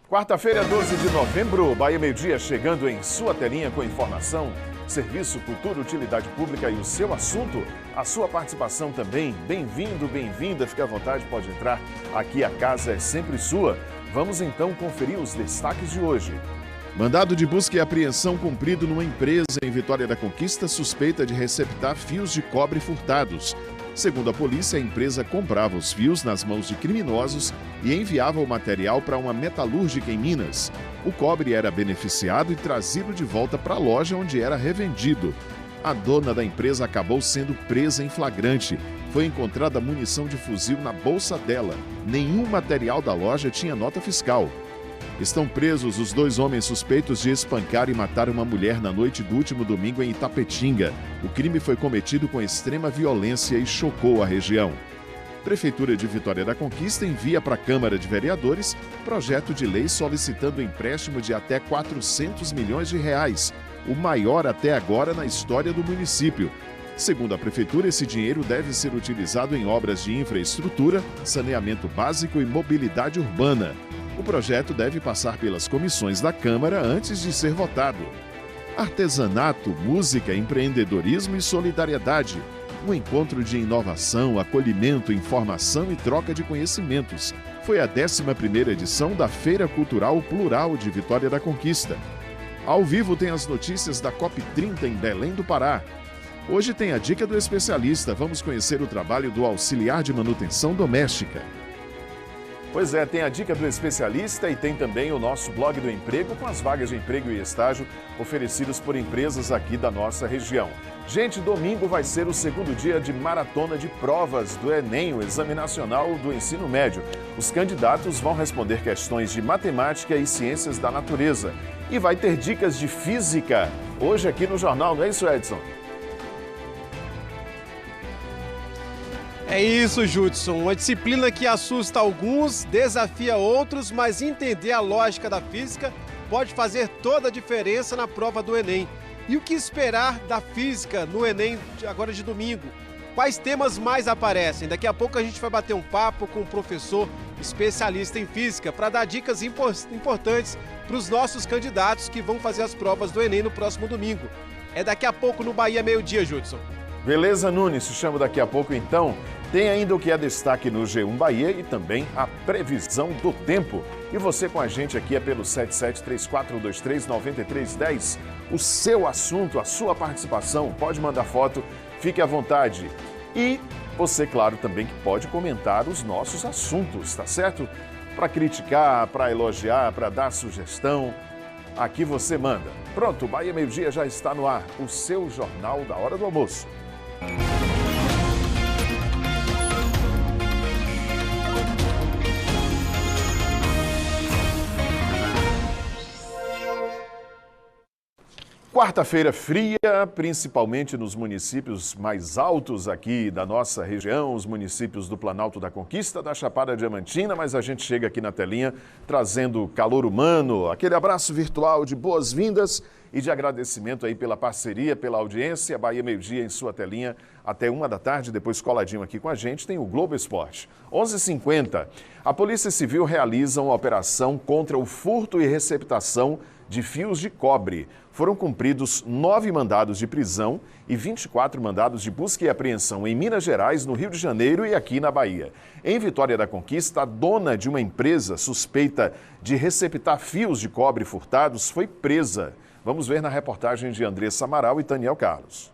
Quarta-feira, 12 de novembro, Bahia Meio Dia chegando em sua telinha com informação, serviço, cultura, utilidade pública e o seu assunto. A sua participação também. Bem-vindo, bem-vinda, fique à vontade, pode entrar. Aqui a casa é sempre sua. Vamos então conferir os destaques de hoje. Mandado de busca e apreensão cumprido numa empresa em Vitória da Conquista suspeita de receptar fios de cobre furtados. Segundo a polícia, a empresa comprava os fios nas mãos de criminosos e enviava o material para uma metalúrgica em Minas. O cobre era beneficiado e trazido de volta para a loja onde era revendido. A dona da empresa acabou sendo presa em flagrante. Foi encontrada munição de fuzil na bolsa dela. Nenhum material da loja tinha nota fiscal. Estão presos os 2 homens suspeitos de espancar e matar uma mulher na noite do último domingo em Itapetinga. O crime foi cometido com extrema violência e chocou a região. Prefeitura de Vitória da Conquista envia para a Câmara de Vereadores projeto de lei solicitando empréstimo de até R$400 milhões, o maior até agora na história do município. Segundo a Prefeitura, esse dinheiro deve ser utilizado em obras de infraestrutura, saneamento básico e mobilidade urbana. O projeto deve passar pelas comissões da Câmara antes de ser votado. Artesanato, música, empreendedorismo e solidariedade. Um encontro de inovação, acolhimento, informação e troca de conhecimentos. Foi a 11ª edição da Feira Cultural Plural de Vitória da Conquista. Ao vivo tem as notícias da COP30 em Belém do Pará. Hoje tem a dica do especialista. Vamos conhecer o trabalho do auxiliar de manutenção doméstica. Pois é, tem a dica do especialista e tem também o nosso blog do emprego com as vagas de emprego e estágio oferecidas por empresas aqui da nossa região. Gente, domingo vai ser o 2º dia de maratona de provas do Enem, o Exame Nacional do Ensino Médio. Os candidatos vão responder questões de matemática e ciências da natureza. E vai ter dicas de física hoje aqui no jornal, não é isso, Edson? É isso, Judson. Uma disciplina que assusta alguns, desafia outros, mas entender a lógica da física pode fazer toda a diferença na prova do Enem. E o que esperar da física no Enem agora de domingo? Quais temas mais aparecem? Daqui a pouco a gente vai bater um papo com um professor especialista em física para dar dicas importantes para os nossos candidatos que vão fazer as provas do Enem no próximo domingo. É daqui a pouco no Bahia Meio Dia, Judson. Beleza, Nunes? Te chamo daqui a pouco, então. Tem ainda o que é destaque no G1 Bahia e também a previsão do tempo. E você com a gente aqui é pelo 7734239310. O seu assunto, a sua participação, pode mandar foto, fique à vontade. E você, claro, também que pode comentar os nossos assuntos, tá certo? Para criticar, para elogiar, para dar sugestão, aqui você manda. Pronto, Bahia Meio Dia já está no ar, o seu jornal da hora do almoço. Quarta-feira fria, principalmente nos municípios mais altos aqui da nossa região, os municípios do Planalto da Conquista, da Chapada Diamantina, mas a gente chega aqui na telinha trazendo calor humano, aquele abraço virtual de boas-vindas e de agradecimento aí pela parceria, pela audiência. Bahia Meio Dia em sua telinha até 1 da tarde, depois coladinho aqui com a gente tem o Globo Esporte. 11h50, a Polícia Civil realiza uma operação contra o furto e receptação de fios de cobre. Foram cumpridos 9 mandados de prisão e 24 mandados de busca e apreensão em Minas Gerais, no Rio de Janeiro e aqui na Bahia. Em Vitória da Conquista, a dona de uma empresa suspeita de receptar fios de cobre furtados foi presa. Vamos ver na reportagem de Andressa Amaral e Daniel Carlos.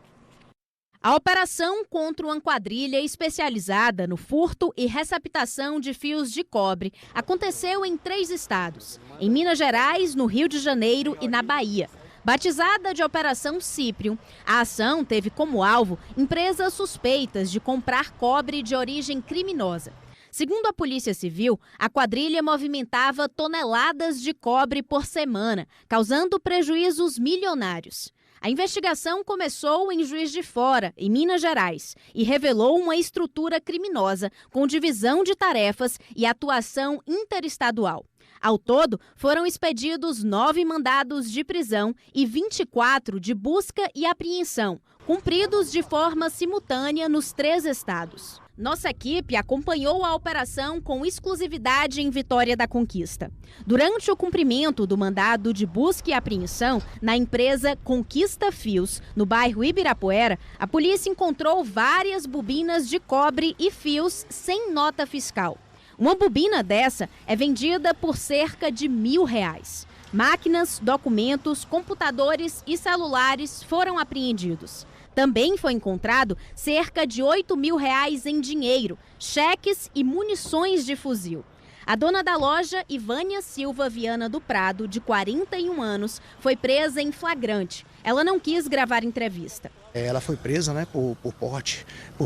A operação contra uma quadrilha especializada no furto e receptação de fios de cobre aconteceu em 3 estados, em Minas Gerais, no Rio de Janeiro e na Bahia. Batizada de Operação Cíprio, a ação teve como alvo empresas suspeitas de comprar cobre de origem criminosa. Segundo a Polícia Civil, a quadrilha movimentava toneladas de cobre por semana, causando prejuízos milionários. A investigação começou em Juiz de Fora, em Minas Gerais, e revelou uma estrutura criminosa com divisão de tarefas e atuação interestadual. Ao todo, foram expedidos 9 mandados de prisão e 24 de busca e apreensão, cumpridos de forma simultânea nos 3 estados. Nossa equipe acompanhou a operação com exclusividade em Vitória da Conquista. Durante o cumprimento do mandado de busca e apreensão na empresa Conquista Fios, no bairro Ibirapuera, a polícia encontrou várias bobinas de cobre e fios sem nota fiscal. Uma bobina dessa é vendida por cerca de R$1.000. Máquinas, documentos, computadores e celulares foram apreendidos. Também foi encontrado cerca de R$8.000 em dinheiro, cheques e munições de fuzil. A dona da loja, Ivânia Silva Viana do Prado, de 41 anos, foi presa em flagrante. Ela não quis gravar entrevista. Ela foi presa, né, por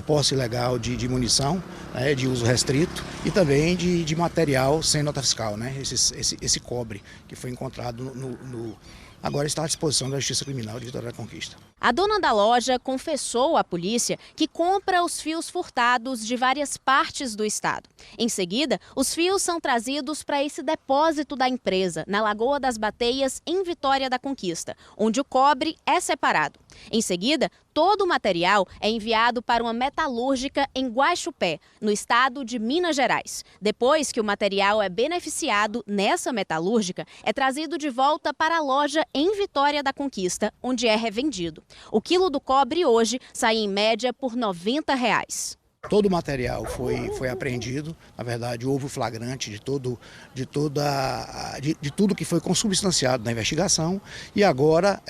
posse ilegal de munição, né, de uso restrito e também de material sem nota fiscal, né, esse cobre que foi encontrado agora está à disposição da Justiça Criminal de Vitória da Conquista. A dona da loja confessou à polícia que compra os fios furtados de várias partes do estado. Em seguida, os fios são trazidos para esse depósito da empresa, na Lagoa das Bateias, em Vitória da Conquista, onde o cobre é separado. Em seguida, todo o material é enviado para uma metalúrgica em Guaxupé, no estado de Minas Gerais. Depois que o material é beneficiado nessa metalúrgica, é trazido de volta para a loja em Vitória da Conquista, onde é revendido. O quilo do cobre hoje sai em média por R$90. Todo o material foi apreendido, na verdade houve o flagrante de tudo que foi consubstanciado na investigação e agora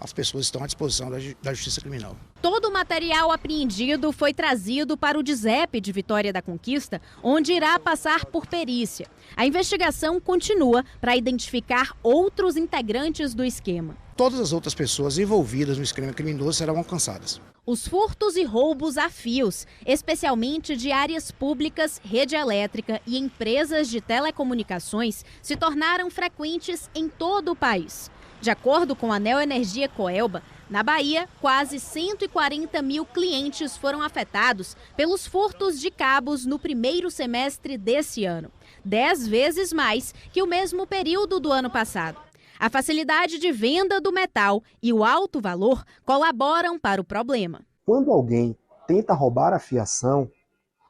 as pessoas estão à disposição da Justiça Criminal. Todo o material apreendido foi trazido para o DISEP de Vitória da Conquista, onde irá passar por perícia. A investigação continua para identificar outros integrantes do esquema. Todas as outras pessoas envolvidas no esquema criminoso serão alcançadas. Os furtos e roubos a fios, especialmente de áreas públicas, rede elétrica e empresas de telecomunicações, se tornaram frequentes em todo o país. De acordo com a Neoenergia Coelba, na Bahia, quase 140 mil clientes foram afetados pelos furtos de cabos no primeiro semestre desse ano, 10 vezes mais que o mesmo período do ano passado. A facilidade de venda do metal e o alto valor colaboram para o problema. Quando alguém tenta roubar a fiação,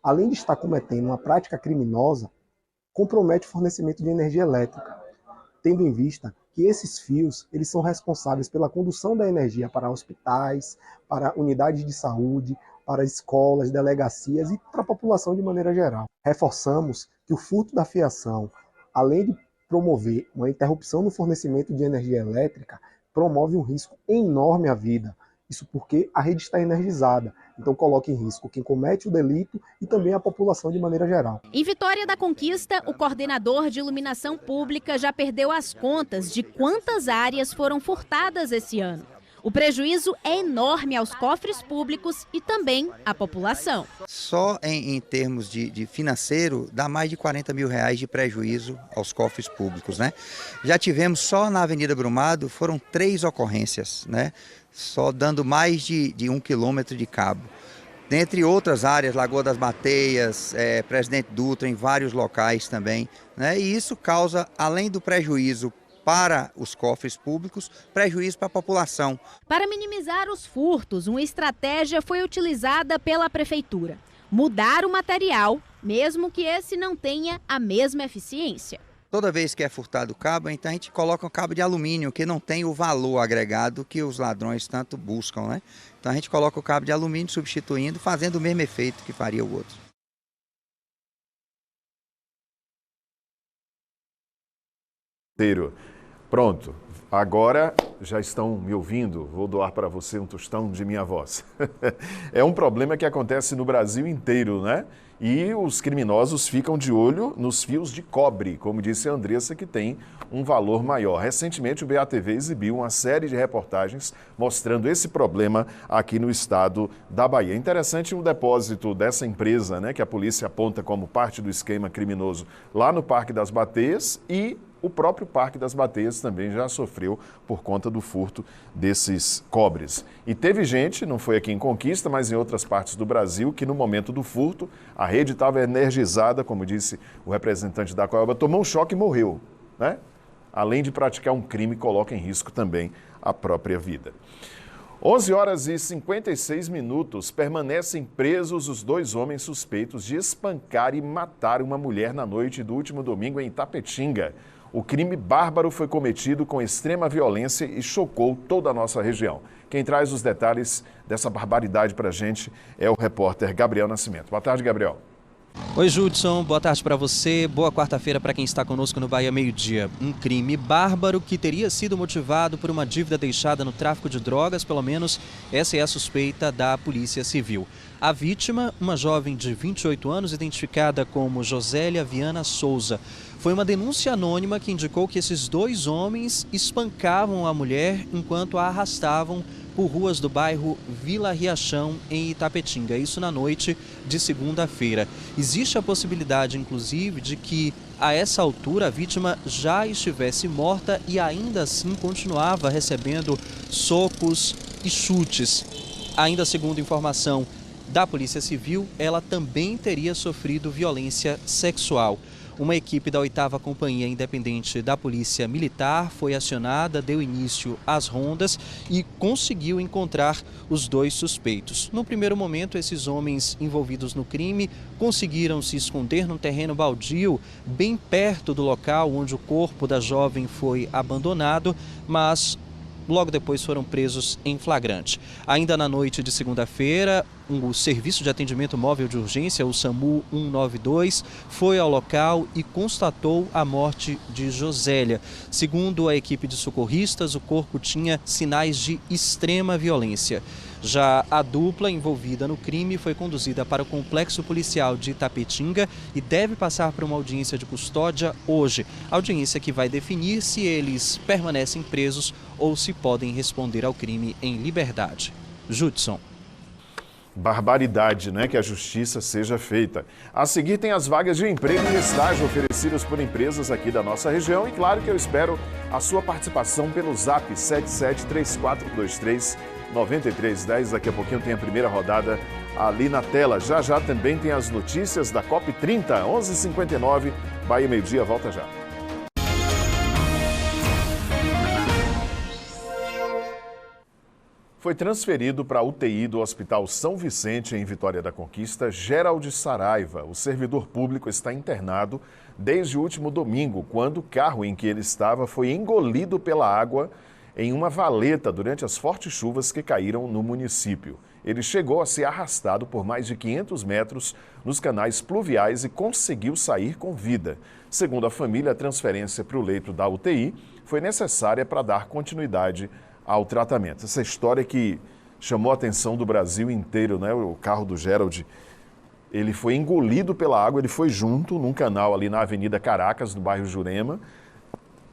além de estar cometendo uma prática criminosa, compromete o fornecimento de energia elétrica, tendo em vista que esses fios eles são responsáveis pela condução da energia para hospitais, para unidades de saúde, para escolas, delegacias e para a população de maneira geral. Reforçamos que o furto da fiação, além de promover uma interrupção no fornecimento de energia elétrica, promove um risco enorme à vida. Isso porque a rede está energizada, então coloca em risco quem comete o delito e também a população de maneira geral. Em Vitória da Conquista, o coordenador de iluminação pública já perdeu as contas de quantas áreas foram furtadas esse ano. O prejuízo é enorme aos cofres públicos e também à população. Só em termos de financeiro, dá mais de R$40 mil de prejuízo aos cofres públicos, né? Já tivemos só na Avenida Brumado, foram 3 ocorrências, né? Só dando mais de 1 quilômetro de cabo. Dentre outras áreas, Lagoa das Bateias, Presidente Dutra, em vários locais também, né? E isso causa, além do prejuízo para os cofres públicos, prejuízo para a população. Para minimizar os furtos, uma estratégia foi utilizada pela Prefeitura: mudar o material, mesmo que esse não tenha a mesma eficiência. Toda vez que é furtado o cabo, então a gente coloca um cabo de alumínio, que não tem o valor agregado que os ladrões tanto buscam, né? Então a gente coloca o cabo de alumínio substituindo, fazendo o mesmo efeito que faria o outro. Pronto, agora já estão me ouvindo, vou doar para você um tostão de minha voz. É um problema que acontece no Brasil inteiro, né? E os criminosos ficam de olho nos fios de cobre, como disse a Andressa, que tem um valor maior. Recentemente o BATV exibiu uma série de reportagens mostrando esse problema aqui no estado da Bahia. Interessante o depósito dessa empresa, né, que a polícia aponta como parte do esquema criminoso lá no Parque das Bateias, e o próprio Parque das Bateias também já sofreu por conta do furto desses cobres. E teve gente, não foi aqui em Conquista, mas em outras partes do Brasil, que no momento do furto, a rede estava energizada, como disse o representante da Coelba, tomou um choque e morreu, né? Além de praticar um crime, coloca em risco também a própria vida. 11h56, permanecem presos os 2 homens suspeitos de espancar e matar uma mulher na noite do último domingo em Itapetinga. O crime bárbaro foi cometido com extrema violência e chocou toda a nossa região. Quem traz os detalhes dessa barbaridade para a gente é o repórter Gabriel Nascimento. Boa tarde, Gabriel. Oi, Judson. Boa tarde para você. Boa quarta-feira para quem está conosco no Bahia Meio-Dia. Um crime bárbaro que teria sido motivado por uma dívida deixada no tráfico de drogas, pelo menos essa é a suspeita da Polícia Civil. A vítima, uma jovem de 28 anos, identificada como Josélia Viana Souza. Foi uma denúncia anônima que indicou que esses 2 homens espancavam a mulher enquanto a arrastavam por ruas do bairro Vila Riachão, em Itapetinga. Isso na noite de segunda-feira. Existe a possibilidade, inclusive, de que a essa altura a vítima já estivesse morta e ainda assim continuava recebendo socos e chutes. Ainda segundo informação da Polícia Civil, ela também teria sofrido violência sexual. Uma equipe da 8ª Companhia Independente da Polícia Militar foi acionada, deu início às rondas e conseguiu encontrar os 2 suspeitos. No primeiro momento, esses homens envolvidos no crime conseguiram se esconder num terreno baldio, bem perto do local onde o corpo da jovem foi abandonado, mas logo depois foram presos em flagrante. Ainda na noite de segunda-feira, o Serviço de Atendimento Móvel de Urgência, o SAMU 192, foi ao local e constatou a morte de Josélia. Segundo a equipe de socorristas, o corpo tinha sinais de extrema violência. Já a dupla envolvida no crime foi conduzida para o Complexo Policial de Itapetinga e deve passar por uma audiência de custódia hoje. Audiência que vai definir se eles permanecem presos ou se podem responder ao crime em liberdade. Judson. Barbaridade, né? Que a justiça seja feita. A seguir tem as vagas de emprego e estágio oferecidas por empresas aqui da nossa região e claro que eu espero a sua participação pelo zap 7734239310. Daqui a pouquinho tem a primeira rodada ali na tela. Já já também tem as notícias da COP30, 11h59, Bahia Meio-Dia, volta já. Foi transferido para a UTI do Hospital São Vicente, em Vitória da Conquista, Gerald Saraiva. O servidor público está internado desde o último domingo, quando o carro em que ele estava foi engolido pela água em uma valeta durante as fortes chuvas que caíram no município. Ele chegou a ser arrastado por mais de 500 metros nos canais pluviais e conseguiu sair com vida. Segundo a família, a transferência para o leito da UTI foi necessária para dar continuidade ao tratamento. Essa história que chamou a atenção do Brasil inteiro, né? O carro do Gerald, ele foi engolido pela água, ele foi junto num canal ali na Avenida Caracas, no bairro Jurema,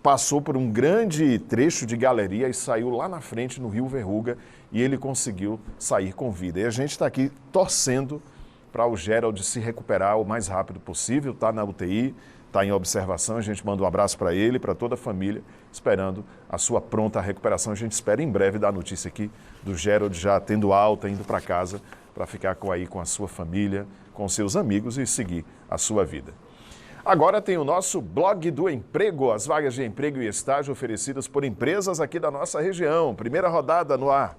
passou por um grande trecho de galeria e saiu lá na frente no Rio Verruga e ele conseguiu sair com vida. E a gente está aqui torcendo para o Gerald se recuperar o mais rápido possível, está na UTI, está em observação, a gente manda um abraço para ele, para toda a família, esperando a sua pronta recuperação. A gente espera em breve dar a notícia aqui do Gerald já tendo alta, indo para casa, para ficar com a sua família, com seus amigos e seguir a sua vida. Agora tem o nosso blog do emprego, as vagas de emprego e estágio oferecidas por empresas aqui da nossa região. Primeira rodada no ar.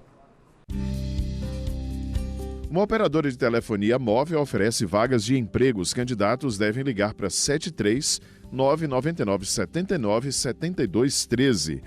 Uma operadora de telefonia móvel oferece vagas de emprego. Os candidatos devem ligar para 73 999 79 72 13.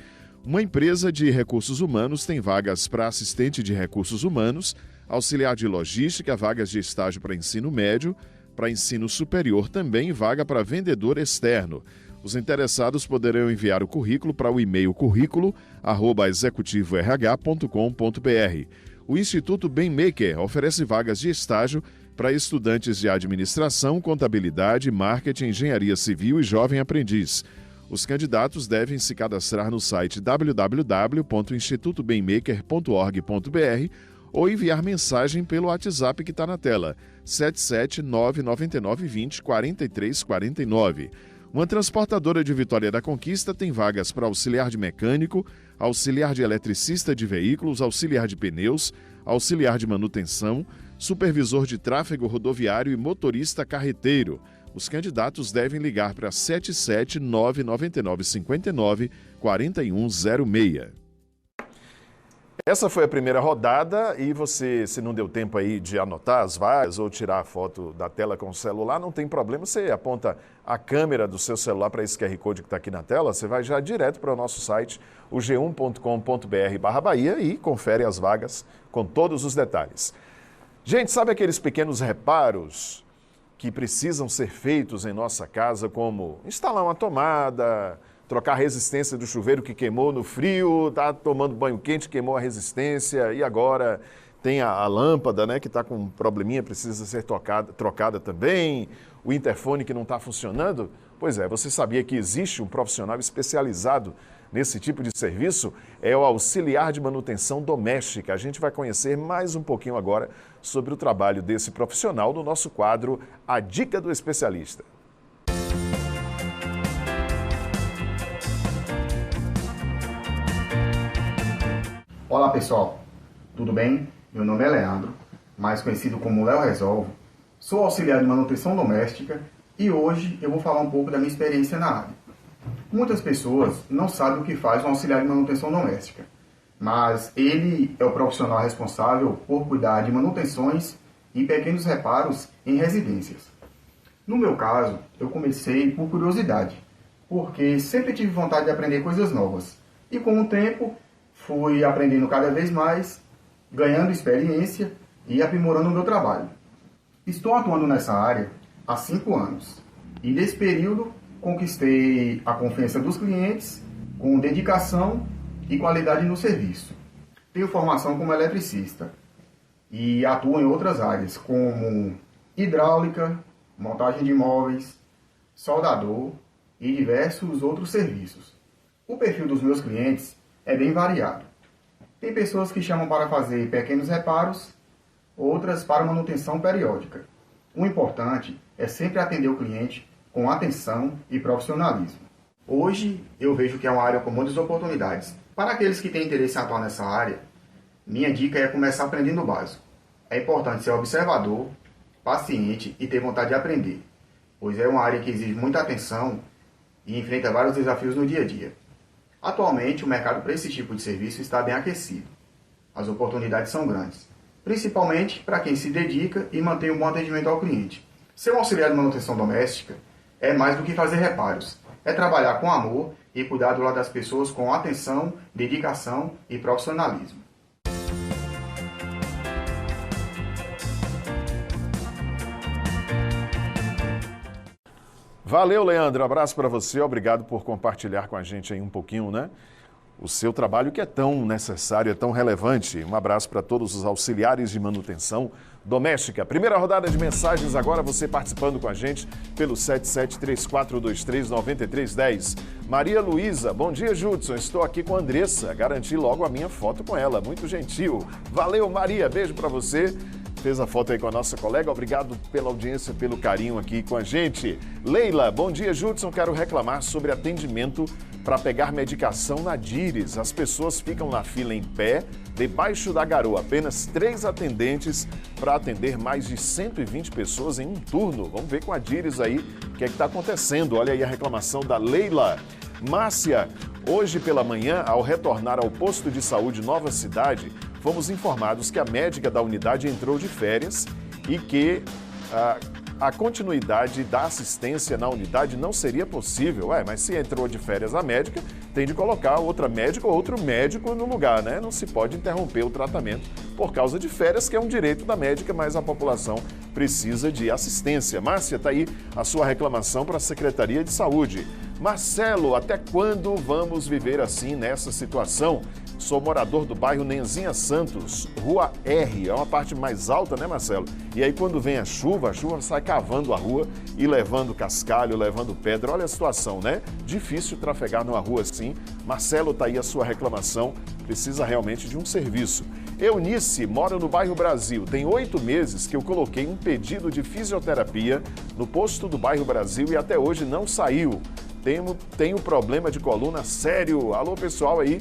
Uma empresa de recursos humanos tem vagas para assistente de recursos humanos, auxiliar de logística, vagas de estágio para ensino médio, para ensino superior também, vaga para vendedor externo. Os interessados poderão enviar o currículo para o e-mail currículo@executivorh.com.br. O Instituto BemMaker oferece vagas de estágio para estudantes de administração, contabilidade, marketing, engenharia civil e jovem aprendiz. Os candidatos devem se cadastrar no site www.institutobemmaker.org.br ou enviar mensagem pelo WhatsApp que está na tela, 77999204349. Uma transportadora de Vitória da Conquista tem vagas para auxiliar de mecânico, auxiliar de eletricista de veículos, auxiliar de pneus, auxiliar de manutenção, supervisor de tráfego rodoviário e motorista carreteiro. Os candidatos devem ligar para 7799959 4106. Essa foi a primeira rodada e você, se não deu tempo aí de anotar as vagas ou tirar a foto da tela com o celular, não tem problema, você aponta a câmera do seu celular para esse QR Code que está aqui na tela, você vai já direto para o nosso site, o g1.com.br/Bahia e confere as vagas com todos os detalhes. Gente, sabe aqueles pequenos reparos que precisam ser feitos em nossa casa, como instalar uma tomada, trocar a resistência do chuveiro que queimou no frio, tá tomando banho quente, queimou a resistência e agora tem a lâmpada, né, que está com um probleminha, precisa ser trocada também, o interfone que não está funcionando? Pois é, você sabia que existe um profissional especializado nesse tipo de serviço? É o auxiliar de manutenção doméstica. A gente vai conhecer mais um pouquinho agora sobre o trabalho desse profissional no nosso quadro A Dica do Especialista. Olá pessoal, tudo bem? Meu nome é Leandro, mais conhecido como Léo Resolve. Sou auxiliar de manutenção doméstica e hoje eu vou falar um pouco da minha experiência na área. Muitas pessoas não sabem o que faz um auxiliar de manutenção doméstica, mas ele é o profissional responsável por cuidar de manutenções e pequenos reparos em residências. No meu caso, eu comecei por curiosidade, porque sempre tive vontade de aprender coisas novas e com o tempo fui aprendendo cada vez mais, ganhando experiência e aprimorando o meu trabalho. Estou atuando nessa área há 5 anos e nesse período conquistei a confiança dos clientes com dedicação e qualidade no serviço. Tenho formação como eletricista e atuo em outras áreas como hidráulica, montagem de imóveis, soldador e diversos outros serviços. O perfil dos meus clientes é bem variado. Tem pessoas que chamam para fazer pequenos reparos, outras para manutenção periódica. O importante é sempre atender o cliente com atenção e profissionalismo. Hoje eu vejo que é uma área com muitas oportunidades. Para aqueles que têm interesse em atuar nessa área, minha dica é começar aprendendo o básico. É importante ser observador, paciente e ter vontade de aprender, pois é uma área que exige muita atenção e enfrenta vários desafios no dia a dia. Atualmente, o mercado para esse tipo de serviço está bem aquecido. As oportunidades são grandes, principalmente para quem se dedica e mantém um bom atendimento ao cliente. Ser um auxiliar de manutenção doméstica é mais do que fazer reparos. É trabalhar com amor e cuidar do lado das pessoas com atenção, dedicação e profissionalismo. Valeu, Leandro. Abraço para você. Obrigado por compartilhar com a gente aí um pouquinho, né? O seu trabalho que é tão necessário, é tão relevante. Um abraço para todos os auxiliares de manutenção doméstica. Primeira rodada de mensagens agora, você participando com a gente pelo 7734239310. Maria Luísa, bom dia, Judson. Estou aqui com a Andressa. Garanti logo a minha foto com ela. Muito gentil. Valeu, Maria. Beijo para você. Fez a foto aí com a nossa colega. Obrigado pela audiência, pelo carinho aqui com a gente. Leila, bom dia, Judson. Quero reclamar sobre atendimento para pegar medicação na Díris. As pessoas ficam na fila em pé, debaixo da garoa. Apenas 3 atendentes para atender mais de 120 pessoas em um turno. Vamos ver com a Díris aí o que é que está acontecendo. Olha aí a reclamação da Leila. Márcia, hoje pela manhã, ao retornar ao posto de saúde Nova Cidade, fomos informados que a médica da unidade entrou de férias e que a continuidade da assistência na unidade não seria possível. Mas se entrou de férias a médica, tem de colocar outra médica ou outro médico no lugar, né? Não se pode interromper o tratamento por causa de férias, que é um direito da médica, mas a população precisa de assistência. Márcia, está aí a sua reclamação para a Secretaria de Saúde. Marcelo, até quando vamos viver assim nessa situação? Sou morador do bairro Nenzinha Santos, Rua R, é uma parte mais alta, né, Marcelo? E aí quando vem a chuva sai cavando a rua e levando cascalho, levando pedra. Olha a situação, né? Difícil trafegar numa rua assim. Marcelo, tá aí a sua reclamação, precisa realmente de um serviço. Eunice, mora no bairro Brasil. Tem 8 meses que eu coloquei um pedido de fisioterapia no posto do bairro Brasil e até hoje não saiu. Tenho problema de coluna sério. Alô, pessoal aí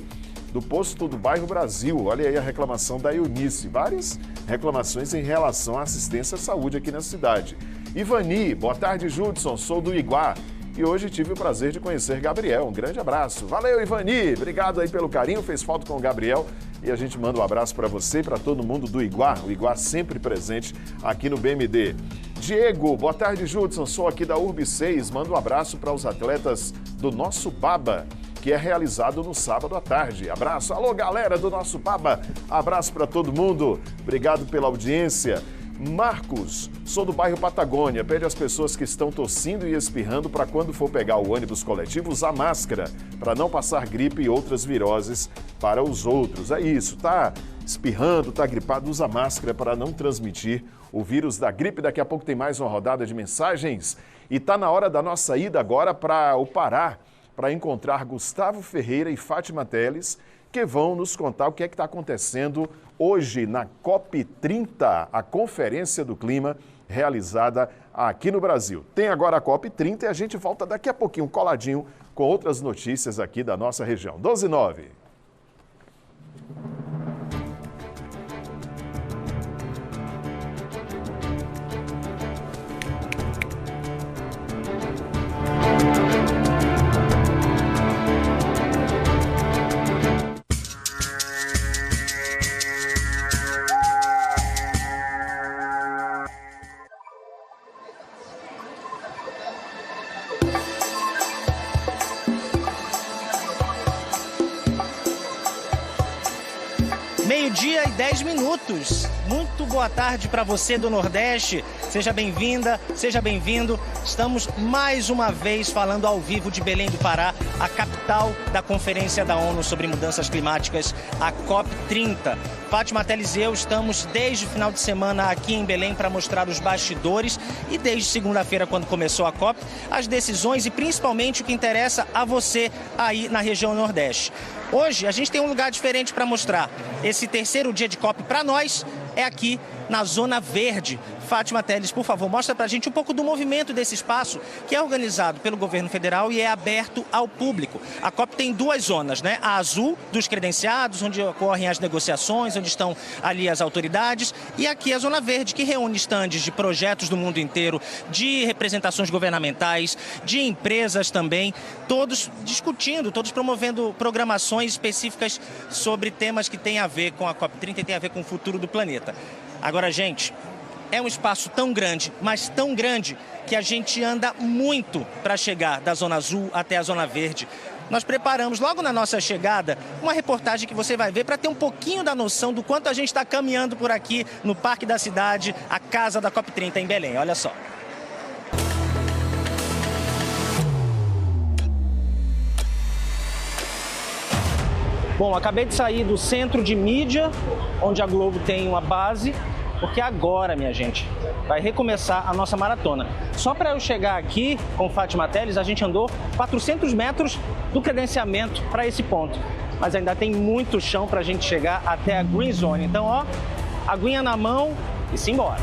do posto do bairro Brasil. Olha aí a reclamação da Eunice. Várias reclamações em relação à assistência à saúde aqui na cidade. Ivani, boa tarde, Judson. Sou do Iguá e hoje tive o prazer de conhecer Gabriel. Um grande abraço. Valeu, Ivani. Obrigado aí pelo carinho. Fez foto com o Gabriel e a gente manda um abraço para você e para todo mundo do Iguá. O Iguá sempre presente aqui no BMD. Diego, boa tarde, Judson. Sou aqui da Urb 6. Manda um abraço para os atletas do Nosso Baba, que é realizado no sábado à tarde. Abraço. Alô, galera do Nosso Baba. Abraço para todo mundo. Obrigado pela audiência. Marcos, sou do bairro Patagônia. Pede às pessoas que estão tossindo e espirrando para quando for pegar o ônibus coletivo usar máscara, para não passar gripe e outras viroses para os outros. É isso, tá espirrando, tá gripado, usa máscara para não transmitir o vírus da gripe. Daqui a pouco tem mais uma rodada de mensagens. E tá na hora da nossa ida agora para o Pará, para encontrar Gustavo Ferreira e Fátima Teles, que vão nos contar o que é que está acontecendo hoje na COP30, a Conferência do Clima realizada aqui no Brasil. Tem agora a COP30 e a gente volta daqui a pouquinho coladinho com outras notícias aqui da nossa região. 12h09. Meio-dia e 10 minutos. Muito boa tarde para você do Nordeste. Seja bem-vinda, seja bem-vindo. Estamos mais uma vez falando ao vivo de Belém do Pará, a capital da Conferência da ONU sobre Mudanças Climáticas, a COP30. Fátima Teles e eu estamos desde o final de semana aqui em Belém para mostrar os bastidores e desde segunda-feira, quando começou a COP, as decisões e principalmente o que interessa a você aí na região Nordeste. Hoje a gente tem um lugar diferente para mostrar. Esse terceiro dia de COP para nós é aqui na Zona Verde. Fátima Teles, por favor, mostra para a gente um pouco do movimento desse espaço, que é organizado pelo governo federal e é aberto ao público. A COP tem duas zonas, né? A azul, dos credenciados, onde ocorrem as negociações, onde estão ali as autoridades, e aqui a Zona Verde, que reúne estandes de projetos do mundo inteiro, de representações governamentais, de empresas também, todos discutindo, todos promovendo programações específicas sobre temas que têm a ver com a COP30 e têm a ver com o futuro do planeta. Agora, gente, é um espaço tão grande, mas tão grande, que a gente anda muito para chegar da Zona Azul até a Zona Verde. Nós preparamos, logo na nossa chegada, uma reportagem que você vai ver para ter um pouquinho da noção do quanto a gente está caminhando por aqui no Parque da Cidade, a casa da COP30 em Belém. Olha só. Bom, acabei de sair do centro de mídia, onde a Globo tem uma base, porque agora, minha gente, vai recomeçar a nossa maratona. Só para eu chegar aqui com Fátima Teles, a gente andou 400 metros do credenciamento para esse ponto. Mas ainda tem muito chão para a gente chegar até a Green Zone. Então, ó, aguinha na mão e simbora.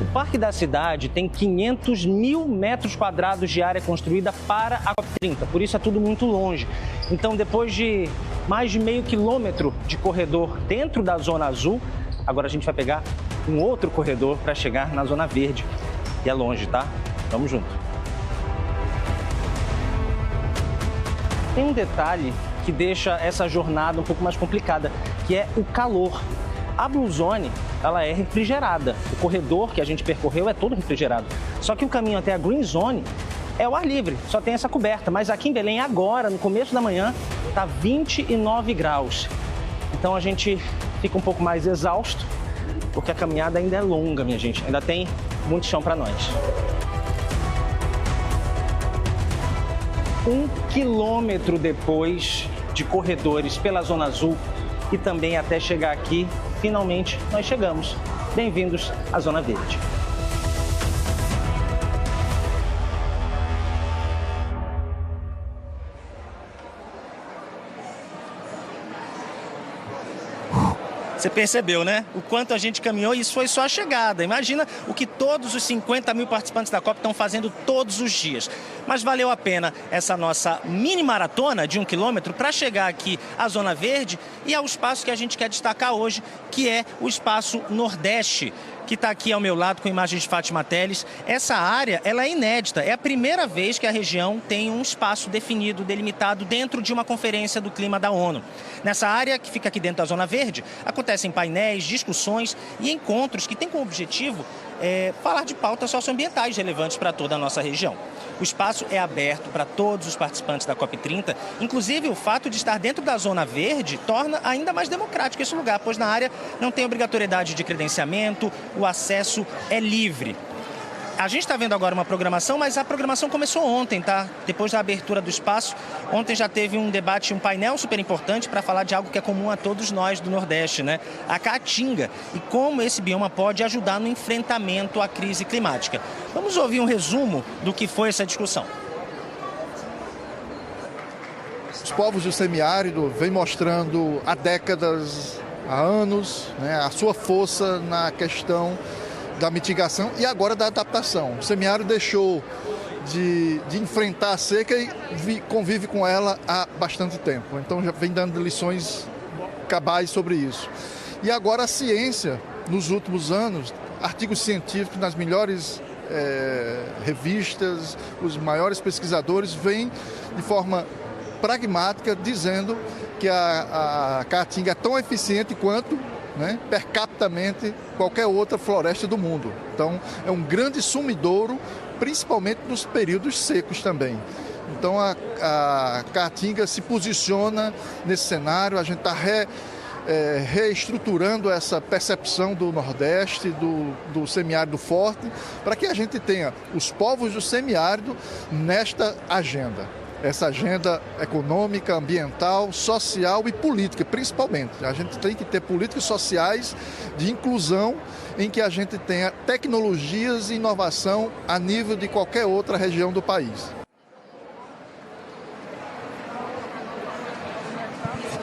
O Parque da Cidade tem 500 mil metros quadrados de área construída para a COP30, por isso é tudo muito longe. Então, depois de mais de meio quilômetro de corredor dentro da Zona Azul, agora a gente vai pegar um outro corredor para chegar na Zona Verde. E é longe, tá? Vamos junto. Tem um detalhe que deixa essa jornada um pouco mais complicada, que é o calor. A Blue Zone, ela é refrigerada. O corredor que a gente percorreu é todo refrigerado. Só que o caminho até a Green Zone é o ar livre, só tem essa coberta. Mas aqui em Belém, agora, no começo da manhã, está 29 graus. Então a gente fica um pouco mais exausto, porque a caminhada ainda é longa, minha gente. Ainda tem muito chão para nós. 1 quilômetro depois de corredores pela Zona Azul e também até chegar aqui, finalmente nós chegamos. Bem-vindos à Zona Verde. Você percebeu, né? O quanto a gente caminhou e isso foi só a chegada. Imagina o que todos os 50 mil participantes da COP estão fazendo todos os dias. mas valeu a pena essa nossa mini maratona de 1 quilômetro para chegar aqui à Zona Verde e ao espaço que a gente quer destacar hoje, que é o Espaço Nordeste, que está aqui ao meu lado com imagens de Fátima Teles. Essa área, ela é inédita, é a primeira vez que a região tem um espaço definido, delimitado dentro de uma conferência do clima da ONU. Nessa área, que fica aqui dentro da Zona Verde, acontecem painéis, discussões e encontros que têm como objetivo falar de pautas socioambientais relevantes para toda a nossa região. O espaço é aberto para todos os participantes da COP30, inclusive o fato de estar dentro da Zona Verde torna ainda mais democrático esse lugar, pois na área não tem obrigatoriedade de credenciamento, o acesso é livre. A gente está vendo agora uma programação, mas a programação começou ontem, tá? Depois da abertura do espaço, ontem já teve um debate, um painel super importante para falar de algo que é comum a todos nós do Nordeste, né? A caatinga e como esse bioma pode ajudar no enfrentamento à crise climática. Vamos ouvir um resumo do que foi essa discussão. Os povos do semiárido vêm mostrando há décadas, há anos, né, a sua força na questão da mitigação e agora da adaptação. O semiárido deixou de enfrentar a seca e convive com ela há bastante tempo. Então já vem dando lições cabais sobre isso. E agora a ciência, nos últimos anos, artigos científicos nas melhores revistas, os maiores pesquisadores vêm de forma pragmática dizendo que a caatinga é tão eficiente quanto, né, per capitamente, qualquer outra floresta do mundo. Então, é um grande sumidouro, principalmente nos períodos secos também. Então, a caatinga se posiciona nesse cenário, a gente está reestruturando essa percepção do Nordeste, do semiárido forte, para que a gente tenha os povos do semiárido nesta agenda. Essa agenda econômica, ambiental, social e política, principalmente. A gente tem que ter políticas sociais de inclusão em que a gente tenha tecnologias e inovação a nível de qualquer outra região do país.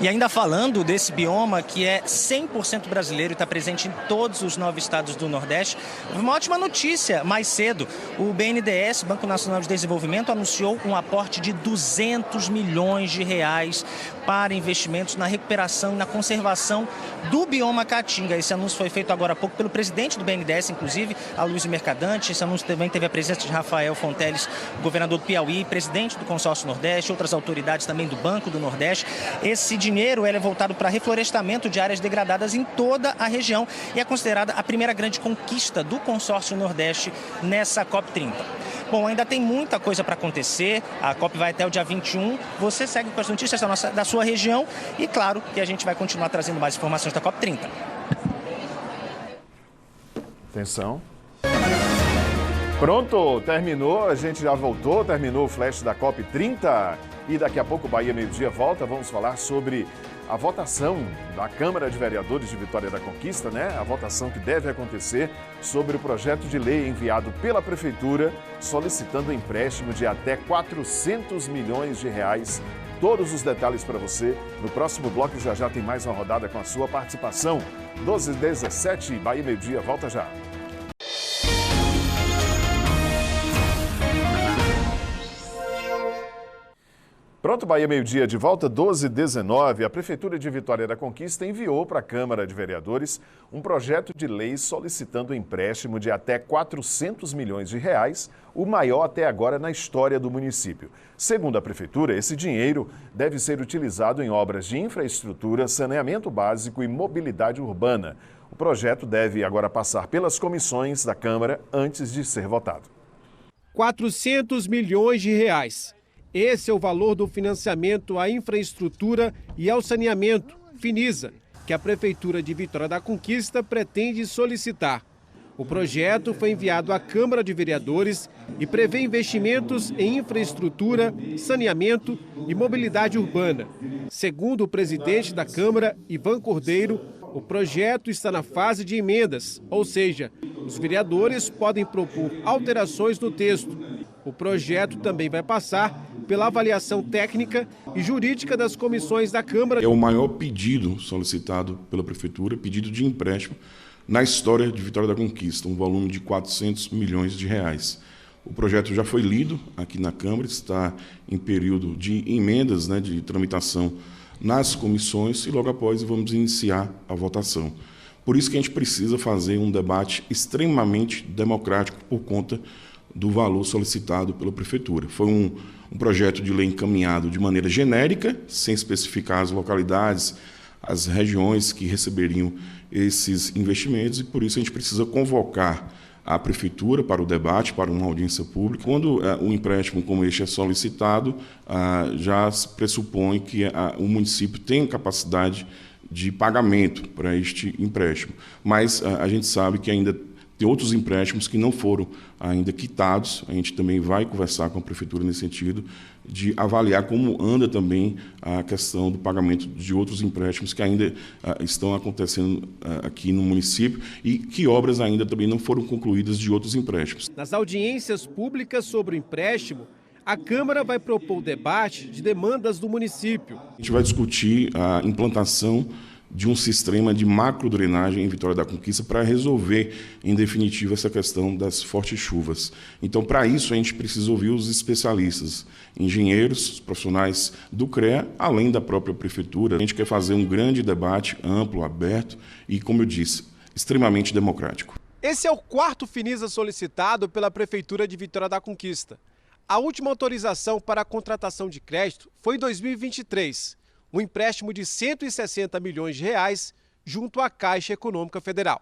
E ainda falando desse bioma que é 100% brasileiro e está presente em todos os 9 estados do Nordeste, uma ótima notícia mais cedo. O BNDES, Banco Nacional de Desenvolvimento, anunciou um aporte de 200 milhões de reais para investimentos na recuperação e na conservação do bioma Caatinga. Esse anúncio foi feito agora há pouco pelo presidente do BNDES, inclusive, Aloysio Mercadante. Esse anúncio também teve a presença de Rafael Fonteles, governador do Piauí, presidente do Consórcio Nordeste, outras autoridades também do Banco do Nordeste. Esse dinheiro é voltado para reflorestamento de áreas degradadas em toda a região e é considerada a primeira grande conquista do Consórcio Nordeste nessa COP30. Bom, ainda tem muita coisa para acontecer, a COP vai até o dia 21, você segue com as notícias da sua região e claro que a gente vai continuar trazendo mais informações da COP30. Atenção. Pronto, terminou, a gente já voltou, terminou o flash da COP30 e daqui a pouco o Bahia Meio Dia volta, vamos falar sobre a votação da Câmara de Vereadores de Vitória da Conquista, né? A votação que deve acontecer sobre o projeto de lei enviado pela Prefeitura solicitando um empréstimo de até 400 milhões de reais. Todos os detalhes para você no próximo bloco, já tem mais uma rodada com a sua participação. 12h17, Bahia Meio Dia, volta já. Pronto, Bahia Meio Dia de volta, 12h19. A Prefeitura de Vitória da Conquista enviou para a Câmara de Vereadores um projeto de lei solicitando um empréstimo de até 400 milhões de reais, o maior até agora na história do município. Segundo a Prefeitura, esse dinheiro deve ser utilizado em obras de infraestrutura, saneamento básico e mobilidade urbana. O projeto deve agora passar pelas comissões da Câmara antes de ser votado. 400 milhões de reais. Esse é o valor do financiamento à infraestrutura e ao saneamento, Finisa, que a Prefeitura de Vitória da Conquista pretende solicitar. O projeto foi enviado à Câmara de Vereadores e prevê investimentos em infraestrutura, saneamento e mobilidade urbana. Segundo o presidente da Câmara, Ivan Cordeiro, o projeto está na fase de emendas, ou seja, os vereadores podem propor alterações no texto. O projeto também vai passar pela avaliação técnica e jurídica das comissões da Câmara. É o maior pedido solicitado pela Prefeitura, pedido de empréstimo na história de Vitória da Conquista, um volume de 400 milhões de reais. O projeto já foi lido aqui na Câmara, está em período de emendas, né, de tramitação nas comissões e logo após vamos iniciar a votação. Por isso que a gente precisa fazer um debate extremamente democrático por conta do valor solicitado pela Prefeitura. Foi um projeto de lei encaminhado de maneira genérica, sem especificar as localidades, as regiões que receberiam esses investimentos e por isso a gente precisa convocar a Prefeitura para o debate, para uma audiência pública. Quando um empréstimo como este é solicitado, já se pressupõe que o município tem capacidade de pagamento para este empréstimo. Mas a gente sabe que ainda tem outros empréstimos que não foram ainda quitados. A gente também vai conversar com a Prefeitura nesse sentido, de avaliar como anda também a questão do pagamento de outros empréstimos que ainda estão acontecendo aqui no município e que obras ainda também não foram concluídas de outros empréstimos. Nas audiências públicas sobre o empréstimo, a Câmara vai propor o debate de demandas do município. A gente vai discutir a implantação de um sistema de macrodrenagem em Vitória da Conquista para resolver, em definitivo, essa questão das fortes chuvas. Então, para isso, a gente precisa ouvir os especialistas, engenheiros, profissionais do CREA, além da própria Prefeitura. A gente quer fazer um grande debate amplo, aberto e, como eu disse, extremamente democrático. Esse é o quarto Finisa solicitado pela Prefeitura de Vitória da Conquista. A última autorização para a contratação de crédito foi em 2023. Um empréstimo de 160 milhões de reais junto à Caixa Econômica Federal.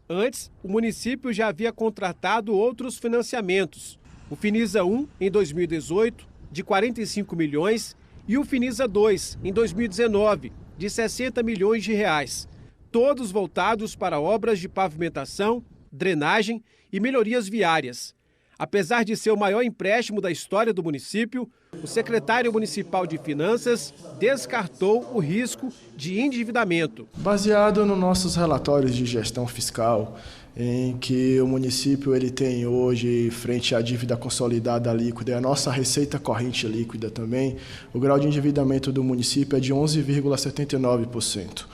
Antes, o município já havia contratado outros financiamentos. O Finisa 1, em 2018, de 45 milhões, e o Finisa 2, em 2019, de 60 milhões de reais. Todos voltados para obras de pavimentação, drenagem e melhorias viárias. Apesar de ser o maior empréstimo da história do município, o secretário municipal de Finanças descartou o risco de endividamento. Baseado nos nossos relatórios de gestão fiscal, em que o município ele tem hoje, frente à dívida consolidada líquida e a nossa receita corrente líquida também, o grau de endividamento do município é de 11,79%.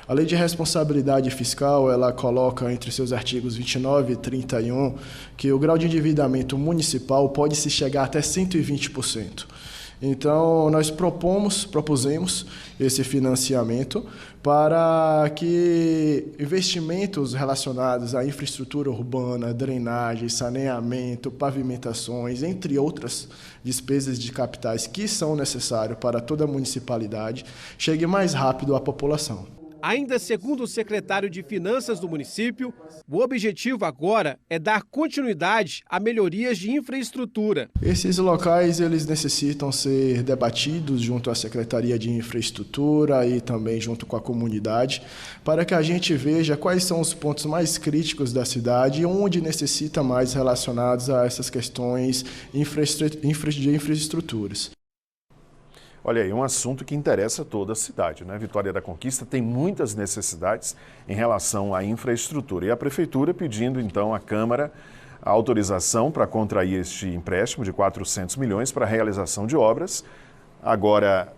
A Lei de Responsabilidade Fiscal, ela coloca entre seus artigos 29 e 31 que o grau de endividamento municipal pode se chegar até 120%. Então, nós propusemos esse financiamento para que investimentos relacionados à infraestrutura urbana, drenagem, saneamento, pavimentações, entre outras despesas de capitais que são necessárias para toda a municipalidade, chegue mais rápido à população. Ainda segundo o secretário de Finanças do município, o objetivo agora é dar continuidade a melhorias de infraestrutura. Esses locais eles necessitam ser debatidos junto à Secretaria de Infraestrutura e também junto com a comunidade, para que a gente veja quais são os pontos mais críticos da cidade e onde necessita mais relacionados a essas questões de infraestruturas. Olha aí, um assunto que interessa toda a cidade, né? Vitória da Conquista tem muitas necessidades em relação à infraestrutura. E a Prefeitura pedindo, então, à Câmara a autorização para contrair este empréstimo de 400 milhões para a realização de obras. Agora,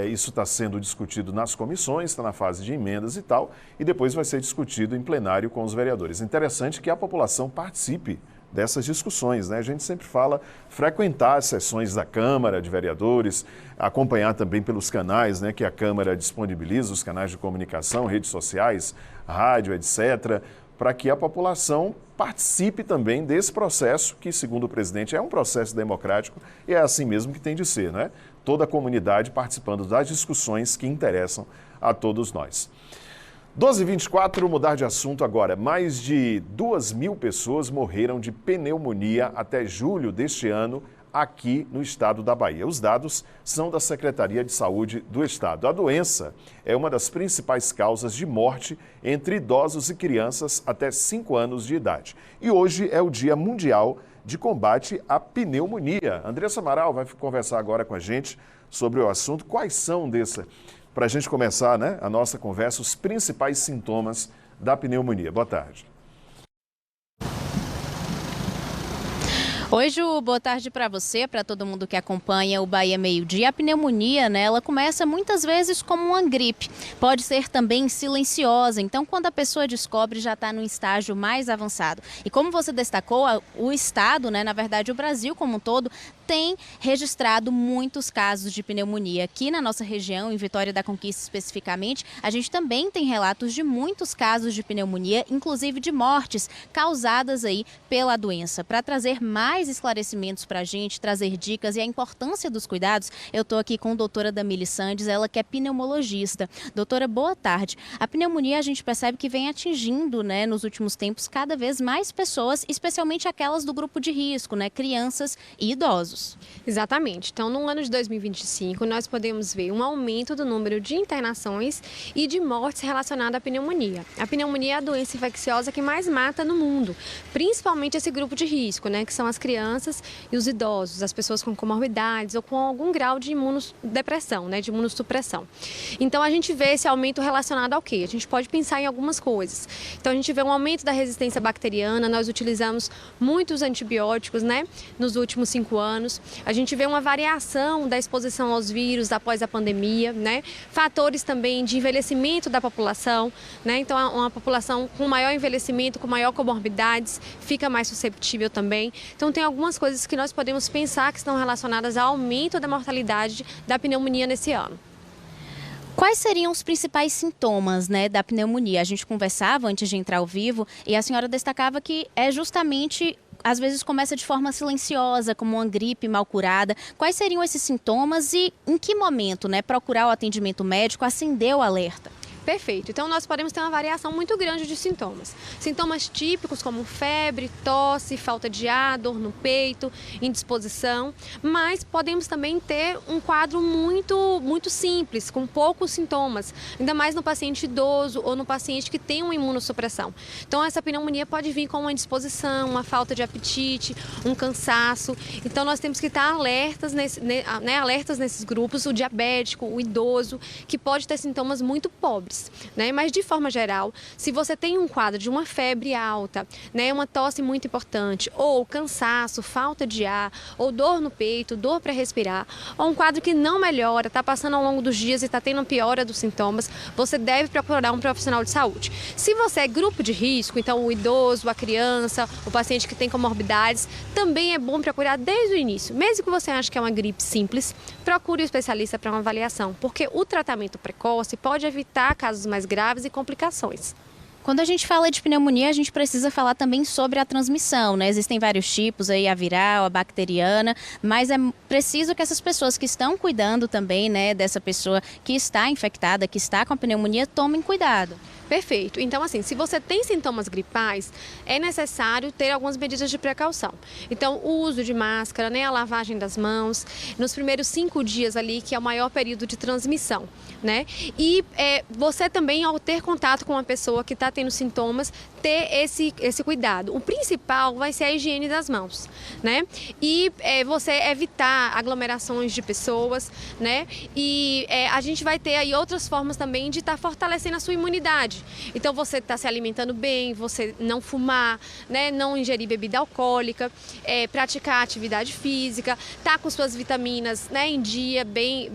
isso está sendo discutido nas comissões, está na fase de emendas e tal, e depois vai ser discutido em plenário com os vereadores. Interessante que a população participe dessas discussões, né? A gente sempre fala frequentar as sessões da Câmara de Vereadores, acompanhar também pelos canais, né, que a Câmara disponibiliza, os canais de comunicação, redes sociais, rádio, etc., para que a população participe também desse processo, que, segundo o presidente, é um processo democrático e é assim mesmo que tem de ser, né? Toda a comunidade participando das discussões que interessam a todos nós. 12h24, mudar de assunto agora. Mais de 2.000 pessoas morreram de pneumonia até julho deste ano aqui no estado da Bahia. Os dados são da Secretaria de Saúde do Estado. A doença é uma das principais causas de morte entre idosos e crianças até 5 anos de idade. E hoje é o Dia Mundial de Combate à Pneumonia. Andressa Amaral vai conversar agora com a gente sobre o assunto. Quais são para a gente começar, né, a nossa conversa, os principais sintomas da pneumonia. Boa tarde. Oi, Ju, boa tarde para você, para todo mundo que acompanha o Bahia Meio Dia. A pneumonia, né, ela começa muitas vezes como uma gripe. Pode ser também silenciosa, então quando a pessoa descobre já está num estágio mais avançado. E como você destacou, o estado, né, na verdade o Brasil como um todo, tem registrado muitos casos de pneumonia. Aqui na nossa região, em Vitória da Conquista especificamente, a gente também tem relatos de muitos casos de pneumonia, inclusive de mortes causadas aí pela doença. Para trazer mais esclarecimentos para a gente, trazer dicas e a importância dos cuidados, eu estou aqui com a doutora Damile Sandes, ela que é pneumologista. Doutora, boa tarde. A pneumonia a gente percebe que vem atingindo, né, nos últimos tempos, cada vez mais pessoas, especialmente aquelas do grupo de risco, né, crianças e idosos. Exatamente. Então, no ano de 2025, nós podemos ver um aumento do número de internações e de mortes relacionadas à pneumonia. A pneumonia é a doença infecciosa que mais mata no mundo, principalmente esse grupo de risco, né, que são as crianças e os idosos, as pessoas com comorbidades ou com algum grau de imunodepressão, né, de imunossupressão. Então, a gente vê esse aumento relacionado ao quê? A gente pode pensar em algumas coisas. Então, a gente vê um aumento da resistência bacteriana, nós utilizamos muitos antibióticos, né, nos últimos 5 anos. A gente vê uma variação da exposição aos vírus após a pandemia, né? Fatores também de envelhecimento da população, né? Então, uma população com maior envelhecimento, com maior comorbidades, fica mais susceptível também. Então, tem algumas coisas que nós podemos pensar que estão relacionadas ao aumento da mortalidade da pneumonia nesse ano. Quais seriam os principais sintomas, né, da pneumonia? A gente conversava antes de entrar ao vivo e a senhora destacava que é justamente, às vezes começa de forma silenciosa, como uma gripe mal curada. Quais seriam esses sintomas e em que momento, né, procurar o atendimento médico, acender o alerta? Perfeito. Então, nós podemos ter uma variação muito grande de sintomas. Sintomas típicos como febre, tosse, falta de ar, dor no peito, indisposição, mas podemos também ter um quadro muito simples, com poucos sintomas, ainda mais no paciente idoso ou no paciente que tem uma imunossupressão. Então, essa pneumonia pode vir com uma indisposição, uma falta de apetite, um cansaço. Então, nós temos que estar alertas, alertas nesses grupos, o diabético, o idoso, que pode ter sintomas muito pobres. Né? Mas de forma geral, se você tem um quadro de uma febre alta, né, uma tosse muito importante, ou cansaço, falta de ar, ou dor no peito, dor para respirar, ou um quadro que não melhora, está passando ao longo dos dias e está tendo piora dos sintomas, você deve procurar um profissional de saúde. Se você é grupo de risco, então o idoso, a criança, o paciente que tem comorbidades, também é bom procurar desde o início. Mesmo que você ache que é uma gripe simples, procure um especialista para uma avaliação, porque o tratamento precoce pode evitar casos mais graves e complicações. Quando a gente fala de pneumonia, a gente precisa falar também sobre a transmissão, né? Existem vários tipos aí, a viral, a bacteriana, mas é preciso que essas pessoas que estão cuidando também, né, dessa pessoa que está infectada, que está com a pneumonia, tomem cuidado. Perfeito. Então, assim, se você tem sintomas gripais, é necessário ter algumas medidas de precaução. Então, o uso de máscara, né, a lavagem das mãos, nos primeiros 5 dias ali, que é o maior período de transmissão, né? E você também, ao ter contato com uma pessoa que está tendo sintomas, ter esse cuidado. O principal vai ser a higiene das mãos, né? E você evitar aglomerações de pessoas, né? E a gente vai ter aí outras formas também de estar fortalecendo a sua imunidade. Então, você está se alimentando bem, você não fumar, né, não ingerir bebida alcoólica, praticar atividade física, tá com suas vitaminas, né, em dia, bem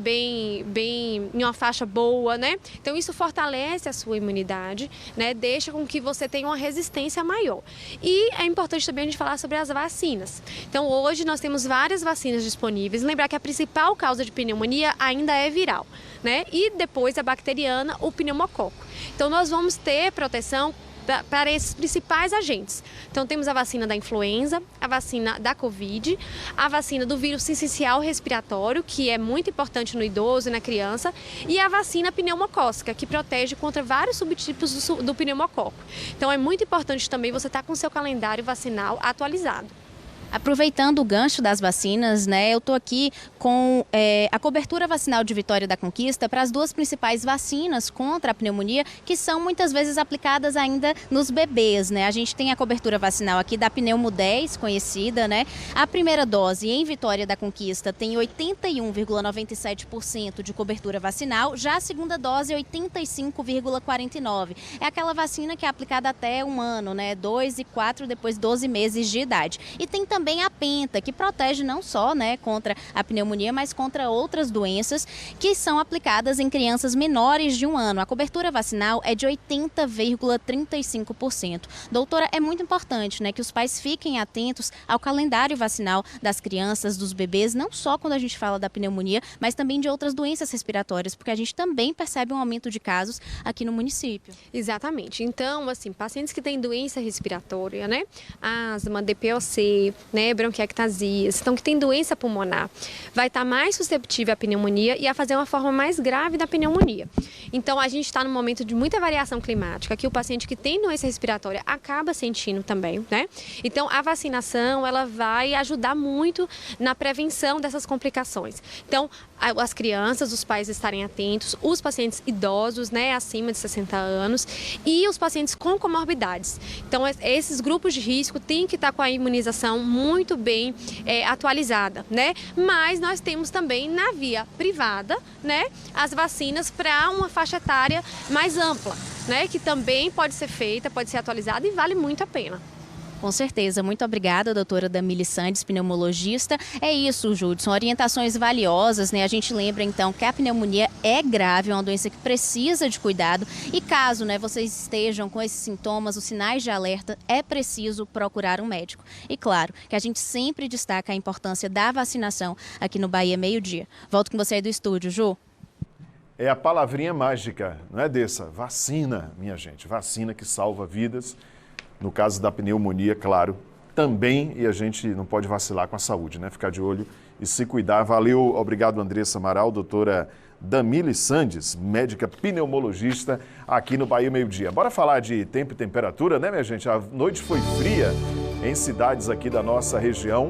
em uma faixa boa, né? Então, isso fortalece a sua imunidade, né, deixa com que você tenha uma resistência maior. E é importante também a gente falar sobre as vacinas. Então, hoje nós temos várias vacinas disponíveis. Lembrar que a principal causa de pneumonia ainda é viral, né? E depois a bacteriana, o pneumococo. Então, nós vamos ter proteção para esses principais agentes. Então, temos a vacina da influenza, a vacina da Covid, a vacina do vírus sincicial respiratório, que é muito importante no idoso e na criança, e a vacina pneumocócica, que protege contra vários subtipos do pneumococo. Então, é muito importante também você estar com o seu calendário vacinal atualizado. Aproveitando o gancho das vacinas, né, eu estou aqui com a cobertura vacinal de Vitória da Conquista para as 2 principais vacinas contra a pneumonia, que são muitas vezes aplicadas ainda nos bebês, né? A gente tem a cobertura vacinal aqui da Pneumo 10, conhecida, né? A primeira dose em Vitória da Conquista tem 81,97% de cobertura vacinal, já a segunda dose 85,49%. É aquela vacina que é aplicada até 1 ano, né? 2 e 4, depois 12 meses de idade. E tem também também a Penta, que protege não só, né, contra a pneumonia, mas contra outras doenças que são aplicadas em crianças menores de 1 ano. A cobertura vacinal é de 80,35%. Doutora, é muito importante, né, que os pais fiquem atentos ao calendário vacinal das crianças, dos bebês, não só quando a gente fala da pneumonia, mas também de outras doenças respiratórias, porque a gente também percebe um aumento de casos aqui no município. Exatamente. Então, assim, pacientes que têm doença respiratória, né, asma, DPOC, né, bronquiectasias, então que tem doença pulmonar, vai estar mais susceptível à pneumonia e a fazer uma forma mais grave da pneumonia. Então, a gente está num momento de muita variação climática, que o paciente que tem doença respiratória acaba sentindo também, né? Então, a vacinação, ela vai ajudar muito na prevenção dessas complicações. Então, as crianças, os pais estarem atentos, os pacientes idosos, né, acima de 60 anos e os pacientes com comorbidades. Então, esses grupos de risco têm que estar com a imunização muito bem atualizada, né? Mas nós temos também na via privada, né, as vacinas para uma faixa etária mais ampla, né, que também pode ser feita, pode ser atualizada e vale muito a pena. Com certeza. Muito obrigada, doutora Damile Sandes, pneumologista. É isso, Judson. Orientações valiosas, né? A gente lembra, então, que a pneumonia é grave, é uma doença que precisa de cuidado. E caso, né, vocês estejam com esses sintomas, os sinais de alerta, é preciso procurar um médico. E claro, que a gente sempre destaca a importância da vacinação aqui no Bahia Meio-Dia. Volto com você aí do estúdio, Ju. É a palavrinha mágica, não é dessa? Vacina, minha gente. Vacina que salva vidas. No caso da pneumonia, claro, também, e a gente não pode vacilar com a saúde, né? Ficar de olho e se cuidar. Valeu, obrigado, Andressa Amaral, doutora Damile Sandes, médica pneumologista aqui no Bahia Meio-Dia. Bora falar de tempo e temperatura, né, minha gente? A noite foi fria em cidades aqui da nossa região.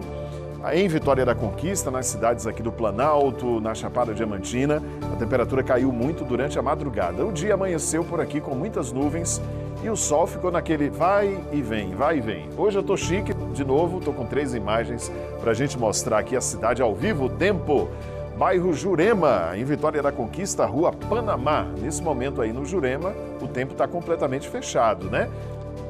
Em Vitória da Conquista, nas cidades aqui do Planalto, na Chapada Diamantina, a temperatura caiu muito durante a madrugada. O dia amanheceu por aqui com muitas nuvens e o sol ficou naquele vai e vem, vai e vem. Hoje eu tô chique, de novo, tô com 3 imagens pra gente mostrar aqui a cidade ao vivo, o tempo. Bairro Jurema, em Vitória da Conquista, Rua Panamá. Nesse momento aí no Jurema, o tempo tá completamente fechado, né?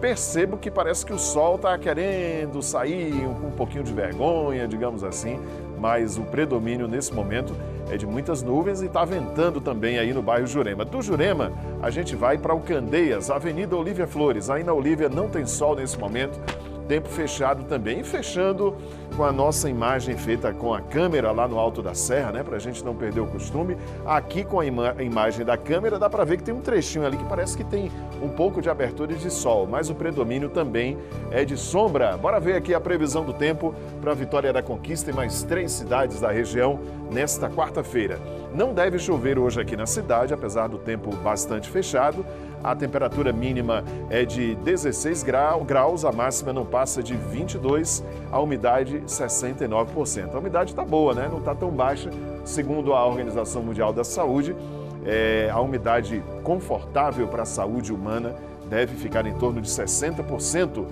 Percebo que parece que o sol está querendo sair com um pouquinho de vergonha, digamos assim, mas o predomínio nesse momento é de muitas nuvens e está ventando também aí no bairro Jurema. Do Jurema, a gente vai para o Candeias, Avenida Olívia Flores. Aí na Olívia não tem sol nesse momento, tempo fechado também. E fechando com a nossa imagem feita com a câmera lá no alto da serra, né, para a gente não perder o costume. Aqui com a imagem da câmera dá para ver que tem um trechinho ali que parece que tem um pouco de abertura de sol, mas o predomínio também é de sombra. Bora ver aqui a previsão do tempo para Vitória da Conquista e mais 3 cidades da região nesta quarta-feira. Não deve chover hoje aqui na cidade, apesar do tempo bastante fechado. A temperatura mínima é de 16 graus, a máxima não passa de 22, a umidade 69%. A umidade está boa, né? Não está tão baixa, segundo a Organização Mundial da Saúde. A umidade confortável para a saúde humana deve ficar em torno de 60%.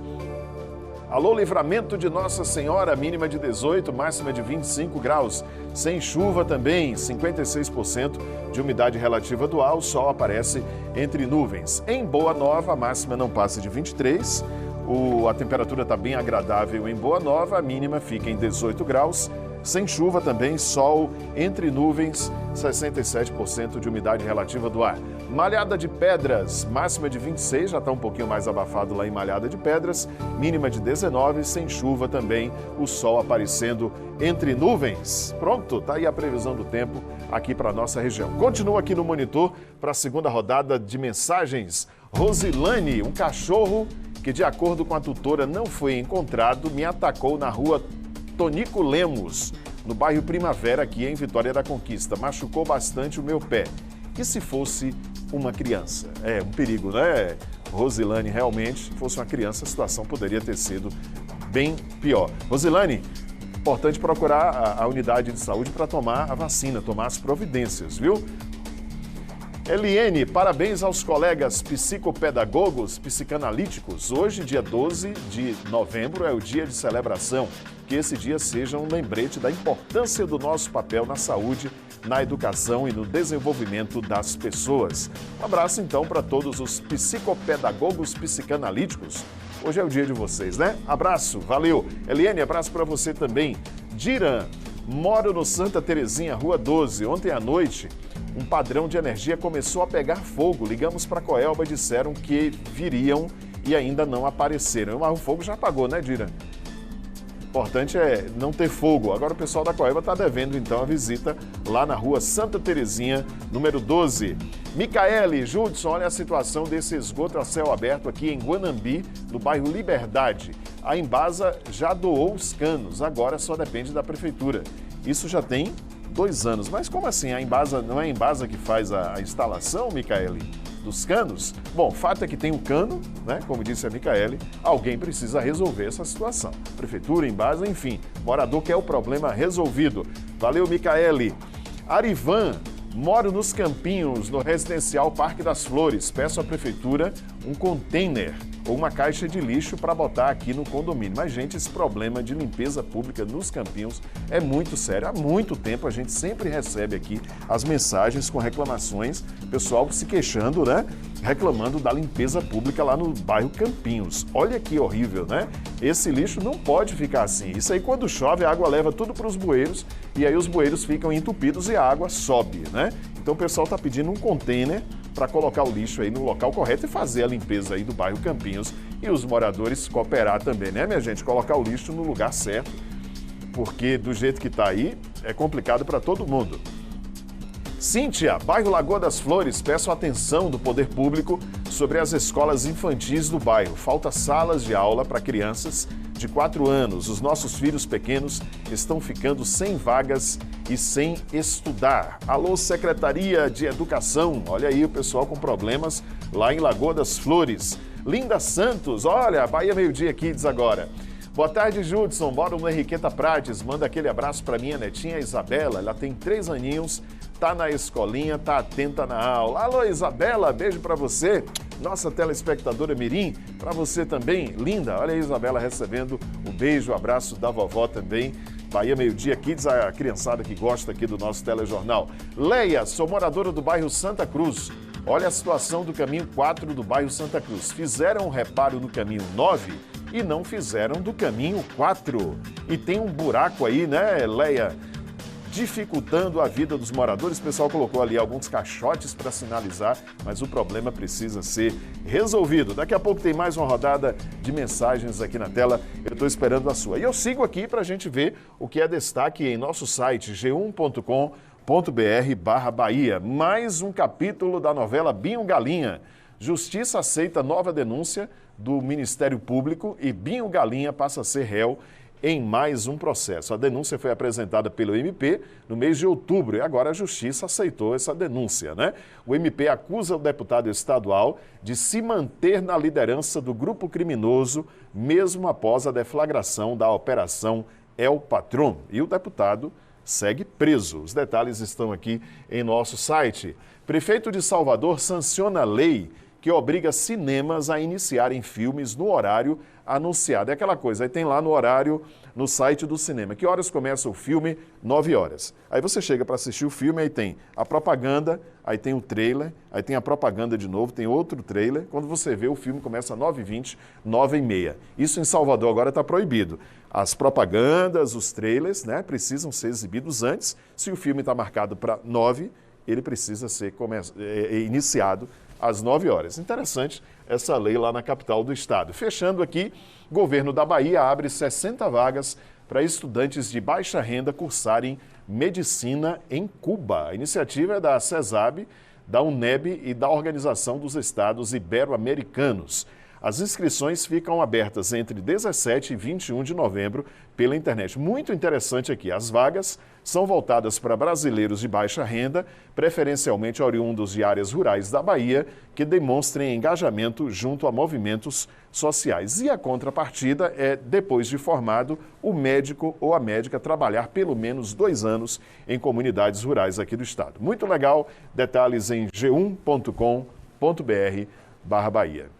Alô, Livramento de Nossa Senhora, mínima de 18, máxima de 25 graus. Sem chuva também, 56% de umidade relativa do ar, o sol aparece entre nuvens. Em Boa Nova, a máxima não passa de 23, a temperatura está bem agradável em Boa Nova, a mínima fica em 18 graus. Sem chuva também, sol entre nuvens, 67% de umidade relativa do ar. Malhada de Pedras, máxima de 26, já está um pouquinho mais abafado lá em Malhada de Pedras, mínima de 19, sem chuva também, o sol aparecendo entre nuvens. Pronto, tá aí a previsão do tempo aqui para a nossa região. Continua aqui no monitor para a segunda rodada de mensagens. Rosilane, um cachorro que, de acordo com a tutora, não foi encontrado, me atacou na rua Tonico Lemos, no bairro Primavera, aqui em Vitória da Conquista. Machucou bastante o meu pé. E se fosse uma criança? É um perigo, né, Rosilane? Realmente, se fosse uma criança, a situação poderia ter sido bem pior. Rosilane, importante procurar a unidade de saúde para tomar a vacina, tomar as providências, viu? Eliene, parabéns aos colegas psicopedagogos, psicanalíticos. Hoje, dia 12 de novembro, é o dia de celebração. Que esse dia seja um lembrete da importância do nosso papel na saúde, na educação e no desenvolvimento das pessoas. Um abraço, então, para todos os psicopedagogos psicanalíticos. Hoje é o dia de vocês, né? Abraço, valeu. Eliane, abraço para você também. Diran, moro no Santa Terezinha, Rua 12. Ontem à noite, um padrão de energia começou a pegar fogo. Ligamos para a Coelba e disseram que viriam e ainda não apareceram. Mas o fogo já apagou, né, Diran? Importante é não ter fogo. Agora o pessoal da Coelba está devendo então a visita lá na rua Santa Terezinha, número 12. Micaele, Judson, olha a situação desse esgoto a céu aberto aqui em Guanambi, no bairro Liberdade. A Embasa já doou os canos, agora só depende da prefeitura. Isso já tem 2 anos. Mas como assim? A Embasa, não é a Embasa que faz a instalação, Micaele? Dos canos? Bom, o fato é que tem um cano, né? Como disse a Micaele, alguém precisa resolver essa situação. Prefeitura, Embasa, enfim, morador quer o problema resolvido. Valeu, Micaele. Arivan, moro nos Campinhos, no residencial Parque das Flores. Peço à prefeitura um container ou uma caixa de lixo para botar aqui no condomínio. Mas, gente, esse problema de limpeza pública nos Campinhos é muito sério. Há muito tempo a gente sempre recebe aqui as mensagens com reclamações, pessoal se queixando, né? Reclamando da limpeza pública lá no bairro Campinhos. Olha que horrível, né? Esse lixo não pode ficar assim. Isso aí, quando chove, a água leva tudo para os bueiros e aí os bueiros ficam entupidos e a água sobe, né? Então o pessoal está pedindo um container para colocar o lixo aí no local correto e fazer a limpeza aí do bairro Campinhos e os moradores cooperar também, né, minha gente? Colocar o lixo no lugar certo, porque do jeito que está aí é complicado para todo mundo. Cíntia, bairro Lagoa das Flores, peço a atenção do poder público sobre as escolas infantis do bairro. Falta salas de aula para crianças de 4 anos. Os nossos filhos pequenos estão ficando sem vagas e sem estudar. Alô, Secretaria de Educação, olha aí o pessoal com problemas lá em Lagoa das Flores. Linda Santos, olha, Bahia Meio Dia Kids agora. Boa tarde, Judson, moro no Henriqueta Prates, manda aquele abraço para minha netinha Isabela, ela tem 3 aninhos, tá na escolinha, tá atenta na aula. Alô, Isabela, beijo para você. Nossa telespectadora Mirim, para você também, linda. Olha aí, Isabela recebendo o beijo, o abraço da vovó também. Bahia Meio Dia Kids, a criançada que gosta aqui do nosso telejornal. Leia, sou moradora do bairro Santa Cruz. Olha a situação do caminho 4 do bairro Santa Cruz. Fizeram um reparo no caminho 9 e não fizeram do caminho 4. E tem um buraco aí, né, Leia? Dificultando a vida dos moradores. O pessoal colocou ali alguns caixotes para sinalizar, mas o problema precisa ser resolvido. Daqui a pouco tem mais uma rodada de mensagens aqui na tela. Eu estou esperando a sua. E eu sigo aqui para a gente ver o que é destaque em nosso site g1.com.br/Bahia. Mais um capítulo da novela Binho Galinha. Justiça aceita nova denúncia do Ministério Público e Binho Galinha passa a ser réu em mais um processo. A denúncia foi apresentada pelo MP no mês de outubro e agora a Justiça aceitou essa denúncia, né? O MP acusa o deputado estadual de se manter na liderança do grupo criminoso, mesmo após a deflagração da Operação El Patrón. E o deputado segue preso. Os detalhes estão aqui em nosso site. Prefeito de Salvador sanciona a lei que obriga cinemas a iniciarem filmes no horário anunciado. É aquela coisa, aí tem lá no horário, no site do cinema. Que horas começa o filme? 9 horas. Aí você chega para assistir o filme, aí tem a propaganda, aí tem o trailer, aí tem a propaganda de novo, tem outro trailer. Quando você vê, o filme começa às 9h20, 9h30. Isso em Salvador agora está proibido. As propagandas, os trailers, né, precisam ser exibidos antes. Se o filme está marcado para 9, ele precisa ser iniciado às 9 horas. Interessante essa lei lá na capital do estado. Fechando aqui, o governo da Bahia abre 60 vagas para estudantes de baixa renda cursarem medicina em Cuba. A iniciativa é da CESAB, da UNEB e da Organização dos Estados Ibero-Americanos. As inscrições ficam abertas entre 17 e 21 de novembro pela internet. Muito interessante aqui, as vagas são voltadas para brasileiros de baixa renda, preferencialmente oriundos de áreas rurais da Bahia, que demonstrem engajamento junto a movimentos sociais. E a contrapartida é, depois de formado, o médico ou a médica trabalhar pelo menos 2 anos em comunidades rurais aqui do estado. Muito legal, detalhes em g1.com.br/Bahia.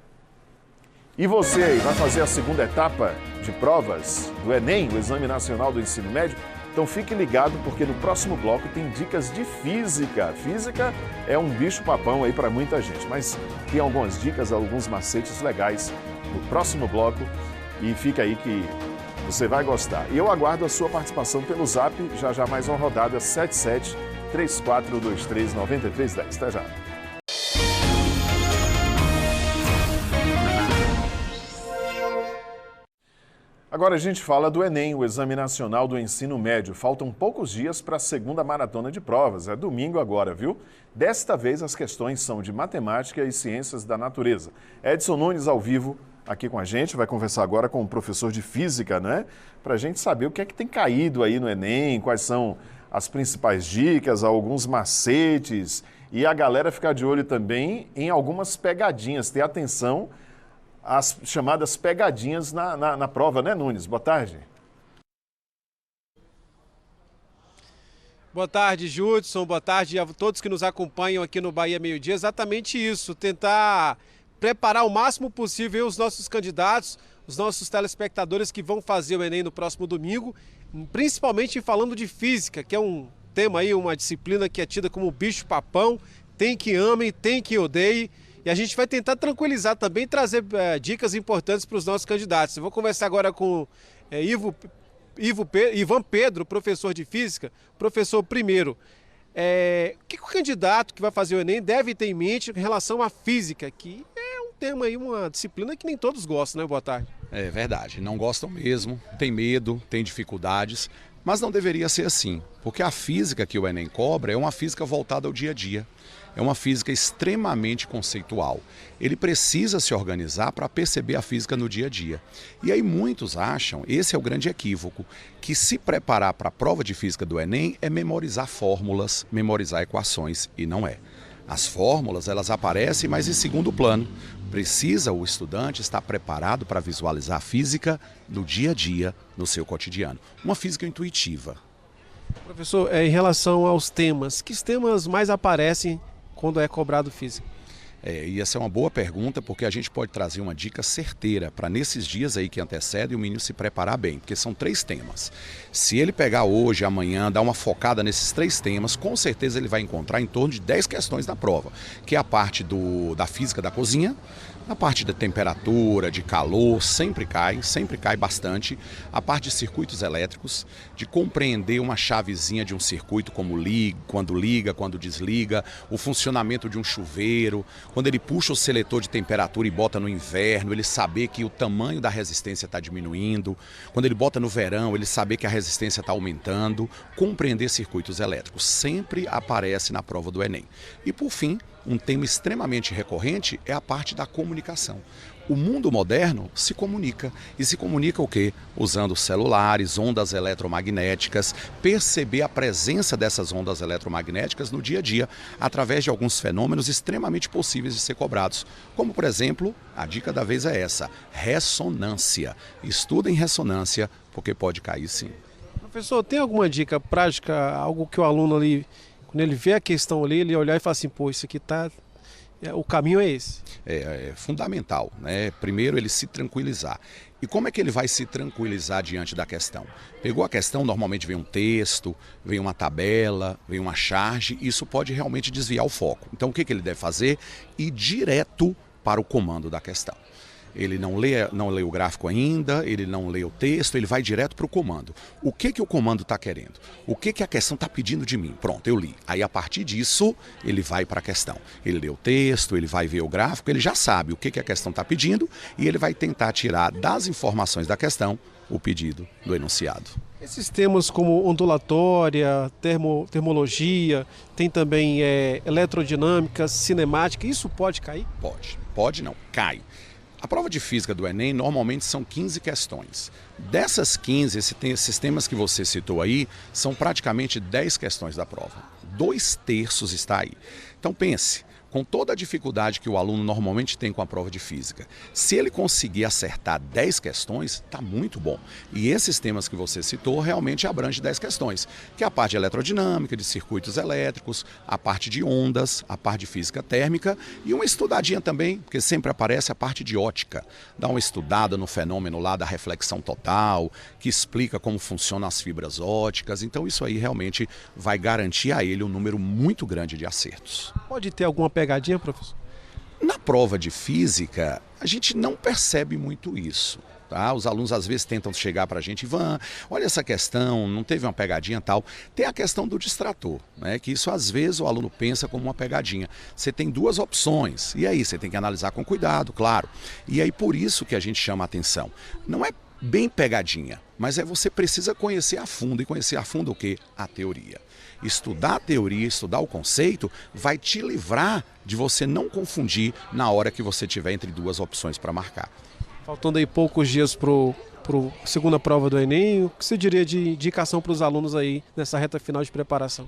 E você aí, vai fazer a segunda etapa de provas do Enem, o Exame Nacional do Ensino Médio? Então fique ligado, porque no próximo bloco tem dicas de física. Física é um bicho-papão aí para muita gente, mas tem algumas dicas, alguns macetes legais no próximo bloco e fica aí que você vai gostar. E eu aguardo a sua participação pelo Zap, já mais uma rodada 77-3423-9310. Até já. Agora a gente fala do Enem, o Exame Nacional do Ensino Médio. Faltam poucos dias para a segunda maratona de provas. É domingo agora, viu? Desta vez as questões são de matemática e ciências da natureza. Edson Nunes ao vivo aqui com a gente, vai conversar agora com o professor de física, né? Para a gente saber o que é que tem caído aí no Enem, quais são as principais dicas, alguns macetes e a galera ficar de olho também em algumas pegadinhas, ter atenção as chamadas pegadinhas na prova, né, Nunes? Boa tarde. Boa tarde, Judson. Boa tarde a todos que nos acompanham aqui no Bahia Meio Dia. Exatamente isso, tentar preparar o máximo possível os nossos candidatos, os nossos telespectadores que vão fazer o Enem no próximo domingo, principalmente falando de física, que é um tema aí, uma disciplina que é tida como bicho-papão, tem que ame, tem que odeie. E a gente vai tentar tranquilizar também, trazer dicas importantes para os nossos candidatos. Eu vou conversar agora com Ivan Pedro, professor de física. Professor, primeiro, o que o candidato que vai fazer o Enem deve ter em mente em relação à física, que é um tema aí, uma disciplina que nem todos gostam, né? Boa tarde. É verdade, não gostam mesmo, tem medo, tem dificuldades, mas não deveria ser assim, porque a física que o Enem cobra é uma física voltada ao dia a dia. É uma física extremamente conceitual. Ele precisa se organizar para perceber a física no dia a dia. E aí muitos acham, esse é o grande equívoco, que se preparar para a prova de física do Enem é memorizar fórmulas, memorizar equações, e não é. As fórmulas, elas aparecem, mas em segundo plano. Precisa o estudante estar preparado para visualizar a física no dia a dia, no seu cotidiano. Uma física intuitiva. Professor, em relação aos temas, que temas mais aparecem quando é cobrado física? E essa é uma boa pergunta, porque a gente pode trazer uma dica certeira para nesses dias aí que antecedem o menino se preparar bem, porque são 3 temas. Se ele pegar hoje, amanhã, dar uma focada nesses 3 temas, com certeza ele vai encontrar em torno de 10 questões na prova, que é a parte da física da cozinha, a parte da temperatura, de calor, sempre cai bastante. A parte de circuitos elétricos, de compreender uma chavezinha de um circuito, como liga, quando desliga, o funcionamento de um chuveiro, quando ele puxa o seletor de temperatura e bota no inverno, ele saber que o tamanho da resistência está diminuindo, quando ele bota no verão, ele saber que a resistência está aumentando, compreender circuitos elétricos, sempre aparece na prova do Enem. E por fim, um tema extremamente recorrente é a parte da comunicação. O mundo moderno se comunica. E se comunica o quê? Usando celulares, ondas eletromagnéticas, perceber a presença dessas ondas eletromagnéticas no dia a dia, através de alguns fenômenos extremamente possíveis de ser cobrados. Como, por exemplo, a dica da vez é essa, ressonância. Estudem ressonância, porque pode cair sim. Professor, tem alguma dica prática, algo que o aluno ali, quando ele vê a questão ali, ele olhar e falar assim, pô, isso aqui tá... O caminho é esse. É fundamental, né? Primeiro ele se tranquilizar. E como é que ele vai se tranquilizar diante da questão? Pegou a questão, normalmente vem um texto, vem uma tabela, vem uma charge, isso pode realmente desviar o foco. Então o que ele deve fazer? Ir direto para o comando da questão. Ele não lê o gráfico ainda, ele não lê o texto, ele vai direto para o comando. O que o comando está querendo? O que a questão está pedindo de mim? Pronto, eu li. Aí a partir disso, ele vai para a questão. Ele lê o texto, ele vai ver o gráfico, ele já sabe o que a questão está pedindo e ele vai tentar tirar das informações da questão o pedido do enunciado. Esses termos como ondulatória, termologia, tem também eletrodinâmica, cinemática, isso pode cair? Pode não, cai. A prova de física do Enem normalmente são 15 questões. Dessas 15, esses temas que você citou aí, são praticamente 10 questões da prova. 2/3 está aí. Então pense, com toda a dificuldade que o aluno normalmente tem com a prova de física, se ele conseguir acertar 10 questões, está muito bom. E esses temas que você citou realmente abrangem 10 questões, que é a parte de eletrodinâmica, de circuitos elétricos, a parte de ondas, a parte de física térmica e uma estudadinha também, porque sempre aparece a parte de ótica. Dá uma estudada no fenômeno lá da reflexão total, que explica como funcionam as fibras óticas. Então isso aí realmente vai garantir a ele um número muito grande de acertos. Pode ter alguma pegadinha, professor? prova de física, a gente não percebe muito isso. Tá? Os alunos às vezes tentam chegar para a gente, Ivan, olha essa questão, não teve uma pegadinha tal. Tem a questão do distrator, né? Que isso às vezes o aluno pensa como uma pegadinha. Você tem duas opções, e aí você tem que analisar com cuidado, claro. E aí por isso que a gente chama a atenção. Não é bem pegadinha, mas você precisa conhecer a fundo. E conhecer a fundo o quê? A teoria. Estudar a teoria, estudar o conceito, vai te livrar de você não confundir na hora que você tiver entre duas opções para marcar. Faltando aí poucos dias para a segunda prova do Enem, o que você diria de indicação para os alunos aí nessa reta final de preparação?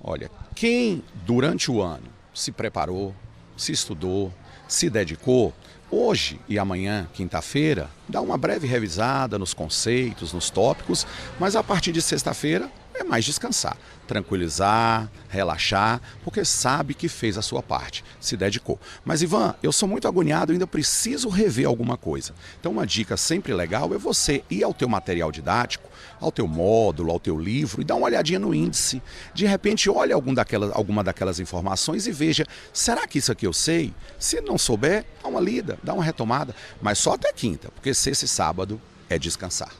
Olha, quem durante o ano se preparou, se estudou, se dedicou, hoje e amanhã, quinta-feira, dá uma breve revisada nos conceitos, nos tópicos, mas a partir de sexta-feira é mais descansar, tranquilizar, relaxar, porque sabe que fez a sua parte, se dedicou. Mas Ivan, eu sou muito agoniado, ainda preciso rever alguma coisa. Então uma dica sempre legal é você ir ao teu material didático, ao teu módulo, ao teu livro e dar uma olhadinha no índice. De repente olha alguma daquelas informações e veja, será que isso aqui eu sei? Se não souber, dá uma lida, dá uma retomada, mas só até quinta, porque sexta e sábado é descansar.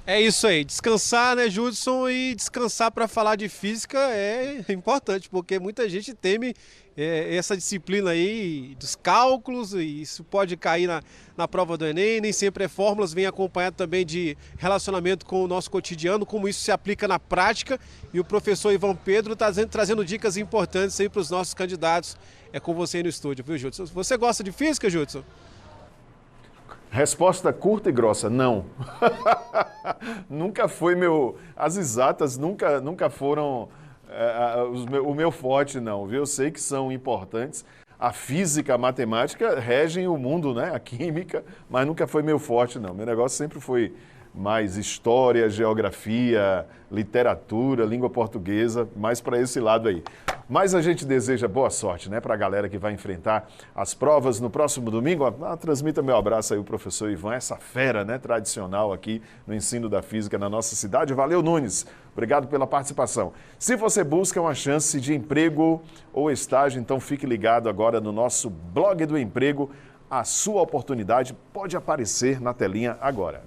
É isso aí, descansar, né, Judson? E descansar para falar de física é importante, porque muita gente teme essa disciplina aí dos cálculos, e isso pode cair na prova do Enem, nem sempre é fórmulas, vem acompanhado também de relacionamento com o nosso cotidiano, como isso se aplica na prática, e o professor Ivan Pedro está trazendo dicas importantes aí para os nossos candidatos. É com você aí no estúdio, viu, Judson? Você gosta de física, Judson? Resposta curta e grossa, não. Nunca foi as exatas nunca foram o meu forte, não, viu? Eu sei que são importantes. A física, a matemática regem o mundo, né? A química, mas nunca foi meu forte, não. Meu negócio sempre foi mais história, geografia, literatura, língua portuguesa, mais para esse lado aí. Mas a gente deseja boa sorte, né, para a galera que vai enfrentar as provas no próximo domingo. Transmita meu abraço aí o professor Ivan, essa fera, né, tradicional aqui no ensino da física na nossa cidade. Valeu, Nunes. Obrigado pela participação. Se você busca uma chance de emprego ou estágio, então fique ligado agora no nosso blog do emprego. A sua oportunidade pode aparecer na telinha agora.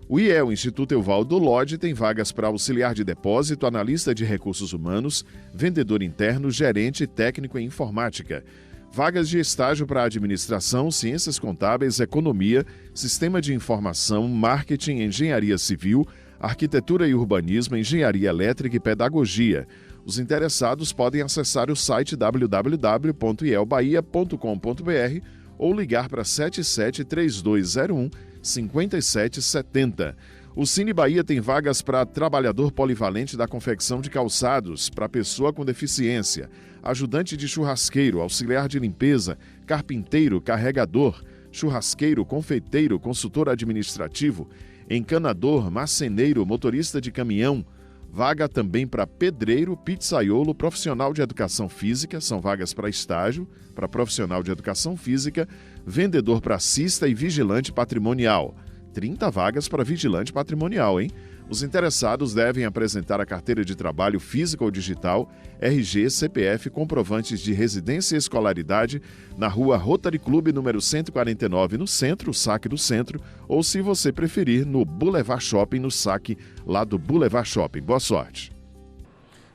O IEL, Instituto Evaldo Lodge, tem vagas para auxiliar de depósito, analista de recursos humanos, vendedor interno, gerente técnico em informática. Vagas de estágio para administração, ciências contábeis, economia, sistema de informação, marketing, engenharia civil, arquitetura e urbanismo, engenharia elétrica e pedagogia. Os interessados podem acessar o site www.ielbahia.com.br ou ligar para 773201-5770. O Cine Bahia tem vagas para trabalhador polivalente da confecção de calçados, para pessoa com deficiência, ajudante de churrasqueiro, auxiliar de limpeza, carpinteiro, carregador, churrasqueiro, confeiteiro, consultor administrativo, encanador, marceneiro, motorista de caminhão. Vaga também para pedreiro, pizzaiolo, profissional de educação física, são vagas para estágio, para profissional de educação física, vendedor praçista e vigilante patrimonial. 30 vagas para vigilante patrimonial, hein? Os interessados devem apresentar a carteira de trabalho física ou digital, RG, CPF, comprovantes de residência e escolaridade na rua Rotary Club número 149 no centro, Saque do Centro, ou se você preferir, no Boulevard Shopping, no Saque lá do Boulevard Shopping. Boa sorte.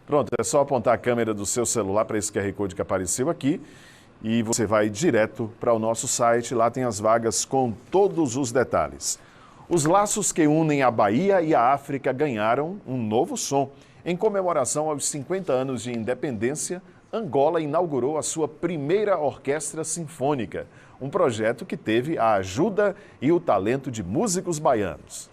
Pronto, é só apontar a câmera do seu celular para esse QR Code que apareceu aqui e você vai direto para o nosso site, lá tem as vagas com todos os detalhes. Os laços que unem a Bahia e a África ganharam um novo som. Em comemoração aos 50 anos de independência, Angola inaugurou a sua primeira orquestra sinfônica, um projeto que teve a ajuda e o talento de músicos baianos.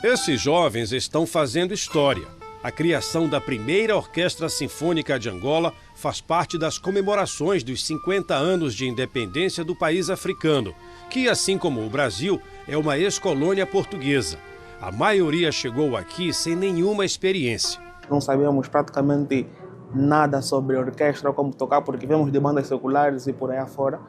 Esses jovens estão fazendo história. A criação da primeira orquestra sinfônica de Angola faz parte das comemorações dos 50 anos de independência do país africano, que, assim como o Brasil, é uma ex-colônia portuguesa. A maioria chegou aqui sem nenhuma experiência. Não sabíamos praticamente nada sobre orquestra, como tocar, porque vemos de bandas seculares e por aí afora.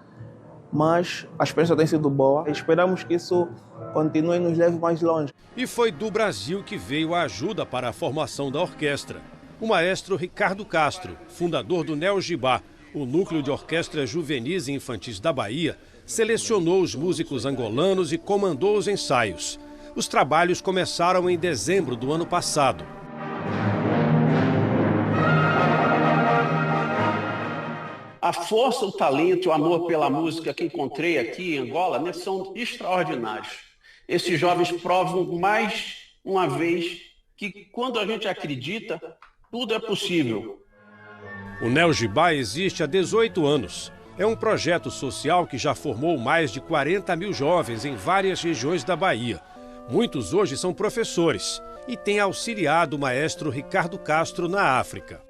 Mas a experiência tem sido boa. Esperamos que isso continue e nos leve mais longe. E foi do Brasil que veio a ajuda para a formação da orquestra. O maestro Ricardo Castro, fundador do Neo Gibá, o núcleo de orquestras juvenis e infantis da Bahia, selecionou os músicos angolanos e comandou os ensaios. Os trabalhos começaram em dezembro do ano passado. A força, o talento e o amor pela música que encontrei aqui em Angola, né, são extraordinários. Esses jovens provam mais uma vez que quando a gente acredita, tudo é possível. O Neo Gibá existe há 18 anos. É um projeto social que já formou mais de 40 mil jovens em várias regiões da Bahia. Muitos hoje são professores e têm auxiliado o maestro Ricardo Castro na África.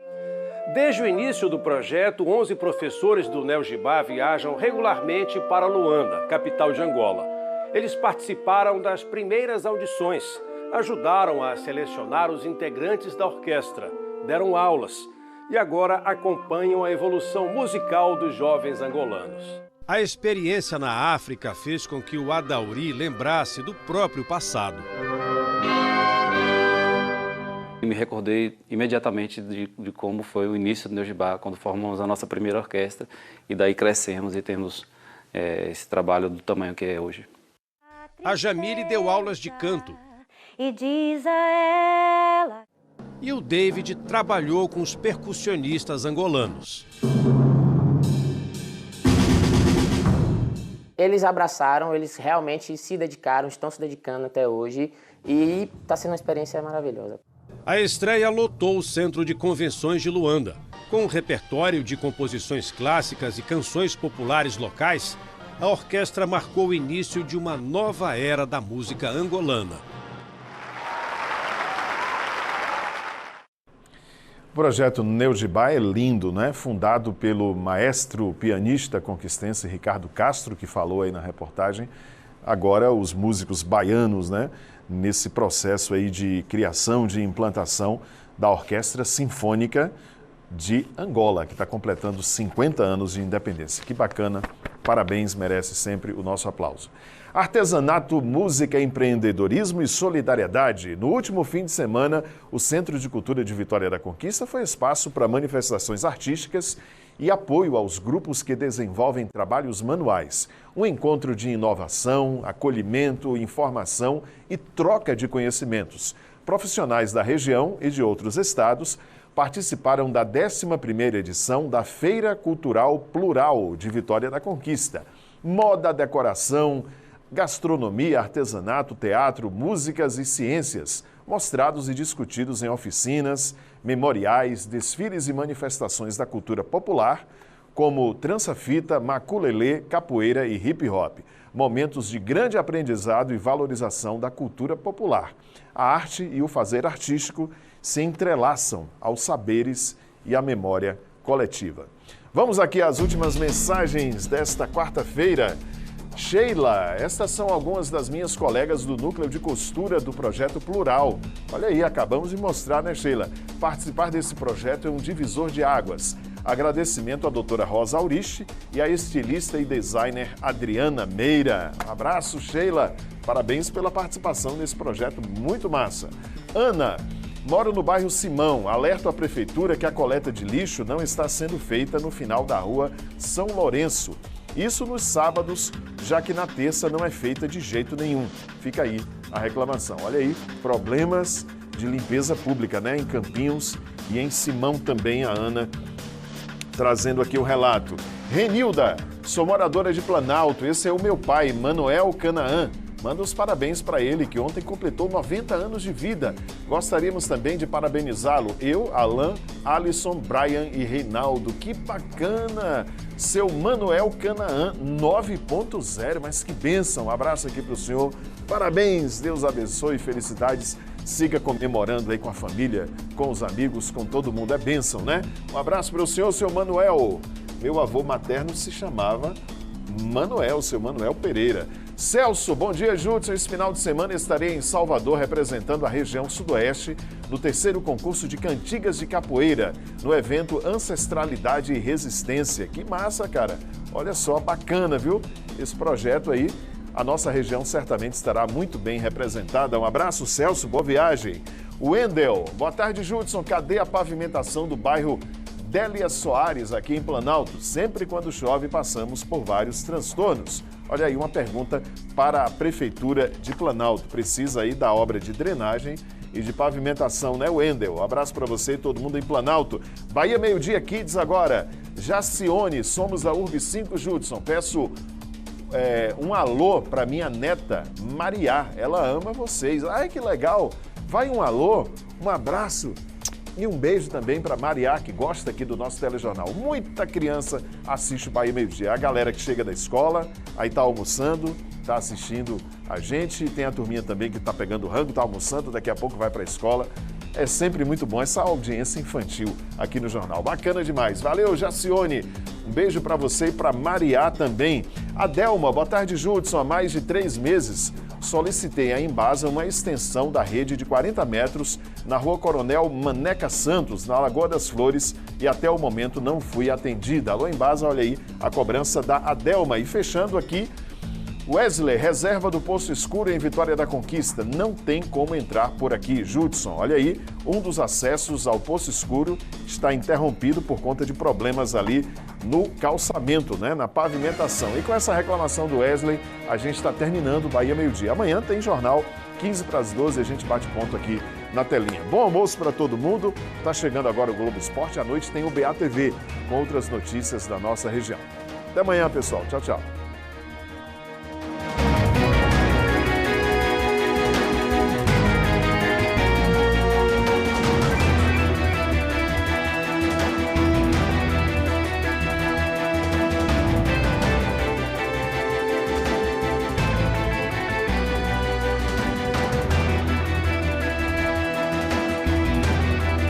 Desde o início do projeto, 11 professores do Neo Gibá viajam regularmente para Luanda, capital de Angola. Eles participaram das primeiras audições, ajudaram a selecionar os integrantes da orquestra, deram aulas e agora acompanham a evolução musical dos jovens angolanos. A experiência na África fez com que o Adauri lembrasse do próprio passado. Me recordei imediatamente de como foi o início do Neo Gibá, quando formamos a nossa primeira orquestra, e daí crescemos e temos esse trabalho do tamanho que é hoje. A Jamile deu aulas de canto. E diz a ela... E o David trabalhou com os percussionistas angolanos. Eles abraçaram, eles realmente se dedicaram, estão se dedicando até hoje e está sendo uma experiência maravilhosa. A estreia lotou o Centro de Convenções de Luanda. Com um repertório de composições clássicas e canções populares locais, a orquestra marcou o início de uma nova era da música angolana. O projeto Neo Gibá é lindo, né? Fundado pelo maestro pianista conquistense Ricardo Castro, que falou aí na reportagem. Agora os músicos baianos, né? Nesse processo aí de criação, de implantação da Orquestra Sinfônica de Angola, que está completando 50 anos de independência. Que bacana, parabéns, merece sempre o nosso aplauso. Artesanato, música, empreendedorismo e solidariedade. No último fim de semana, o Centro de Cultura de Vitória da Conquista foi espaço para manifestações artísticas e apoio aos grupos que desenvolvem trabalhos manuais. Um encontro de inovação, acolhimento, informação e troca de conhecimentos. Profissionais da região e de outros estados participaram da 11ª edição da Feira Cultural Plural de Vitória da Conquista. Moda, decoração, gastronomia, artesanato, teatro, músicas e ciências, mostrados e discutidos em oficinas, memoriais, desfiles e manifestações da cultura popular, como trança-fita, maculelê, capoeira e hip-hop. Momentos de grande aprendizado e valorização da cultura popular. A arte e o fazer artístico se entrelaçam aos saberes e à memória coletiva. Vamos aqui às últimas mensagens desta quarta-feira. Sheila, estas são algumas das minhas colegas do Núcleo de Costura do Projeto Plural. Olha aí, acabamos de mostrar, né, Sheila? Participar desse projeto é um divisor de águas. Agradecimento à doutora Rosa Auriche e à estilista e designer Adriana Meira. Um abraço, Sheila. Parabéns pela participação nesse projeto muito massa. Ana, moro no bairro Simão. Alerto à prefeitura que a coleta de lixo não está sendo feita no final da rua São Lourenço. Isso nos sábados, já que na terça não é feita de jeito nenhum. Fica aí a reclamação. Olha aí, problemas de limpeza pública, né? Em Campinhos e em Simão também, a Ana trazendo aqui o relato. Renilda, sou moradora de Planalto. Esse é o meu pai, Manuel Canaã. Manda os parabéns para ele, que ontem completou 90 anos de vida. Gostaríamos também de parabenizá-lo. Eu, Alain, Alisson, Brian e Reinaldo. Que bacana! Seu Manuel Canaã 9.0, mas que bênção. Um abraço aqui para o senhor. Parabéns, Deus abençoe, felicidades. Siga comemorando aí com a família, com os amigos, com todo mundo. É bênção, né? Um abraço para o senhor, seu Manuel. Meu avô materno se chamava Manuel, seu Manuel Pereira. Celso, bom dia, Judson. Esse final de semana estarei em Salvador representando a região sudoeste no 3º concurso de cantigas de capoeira, no evento Ancestralidade e Resistência. Que massa, cara. Olha só, bacana, viu? Esse projeto aí, a nossa região certamente estará muito bem representada. Um abraço, Celso, boa viagem. Wendel, boa tarde, Judson. Cadê a pavimentação do bairro Délia Soares, aqui em Planalto? Sempre quando chove, passamos por vários transtornos. Olha aí uma pergunta para a Prefeitura de Planalto. Precisa aí da obra de drenagem e de pavimentação, né, Wendel? Um abraço para você e todo mundo em Planalto. Bahia Meio-Dia Kids agora. Jacione, somos da Urb 5, Judson. Peço um alô para minha neta, Maria. Ela ama vocês. Ai, que legal. Vai um alô, um abraço e um beijo também para Maria, que gosta aqui do nosso telejornal. Muita criança assiste o Bahia Meio-Dia. A galera que chega da escola, aí tá almoçando, tá assistindo a gente. Tem a turminha também que tá pegando rango, tá almoçando, daqui a pouco vai para a escola. É sempre muito bom essa audiência infantil aqui no jornal. Bacana demais. Valeu, Jacione. Um beijo para você e para Maria também. Adelma, boa tarde, Judson. Há mais de 3 meses solicitei à Embasa uma extensão da rede de 40 metros na Rua Coronel Maneca Santos, na Lagoa das Flores, e até o momento não fui atendida. Alô, Embasa, olha aí a cobrança da Adelma. E fechando aqui, Wesley, reserva do Poço Escuro em Vitória da Conquista. Não tem como entrar por aqui, Judson. Olha aí, um dos acessos ao Poço Escuro está interrompido por conta de problemas ali no calçamento, né, na pavimentação. E com essa reclamação do Wesley, a gente está terminando o Bahia Meio-Dia. Amanhã tem jornal, 15 para as 12, a gente bate ponto aqui na telinha. Bom almoço para todo mundo. Está chegando agora o Globo Esporte. À noite tem o BA TV com outras notícias da nossa região. Até amanhã, pessoal. Tchau, tchau.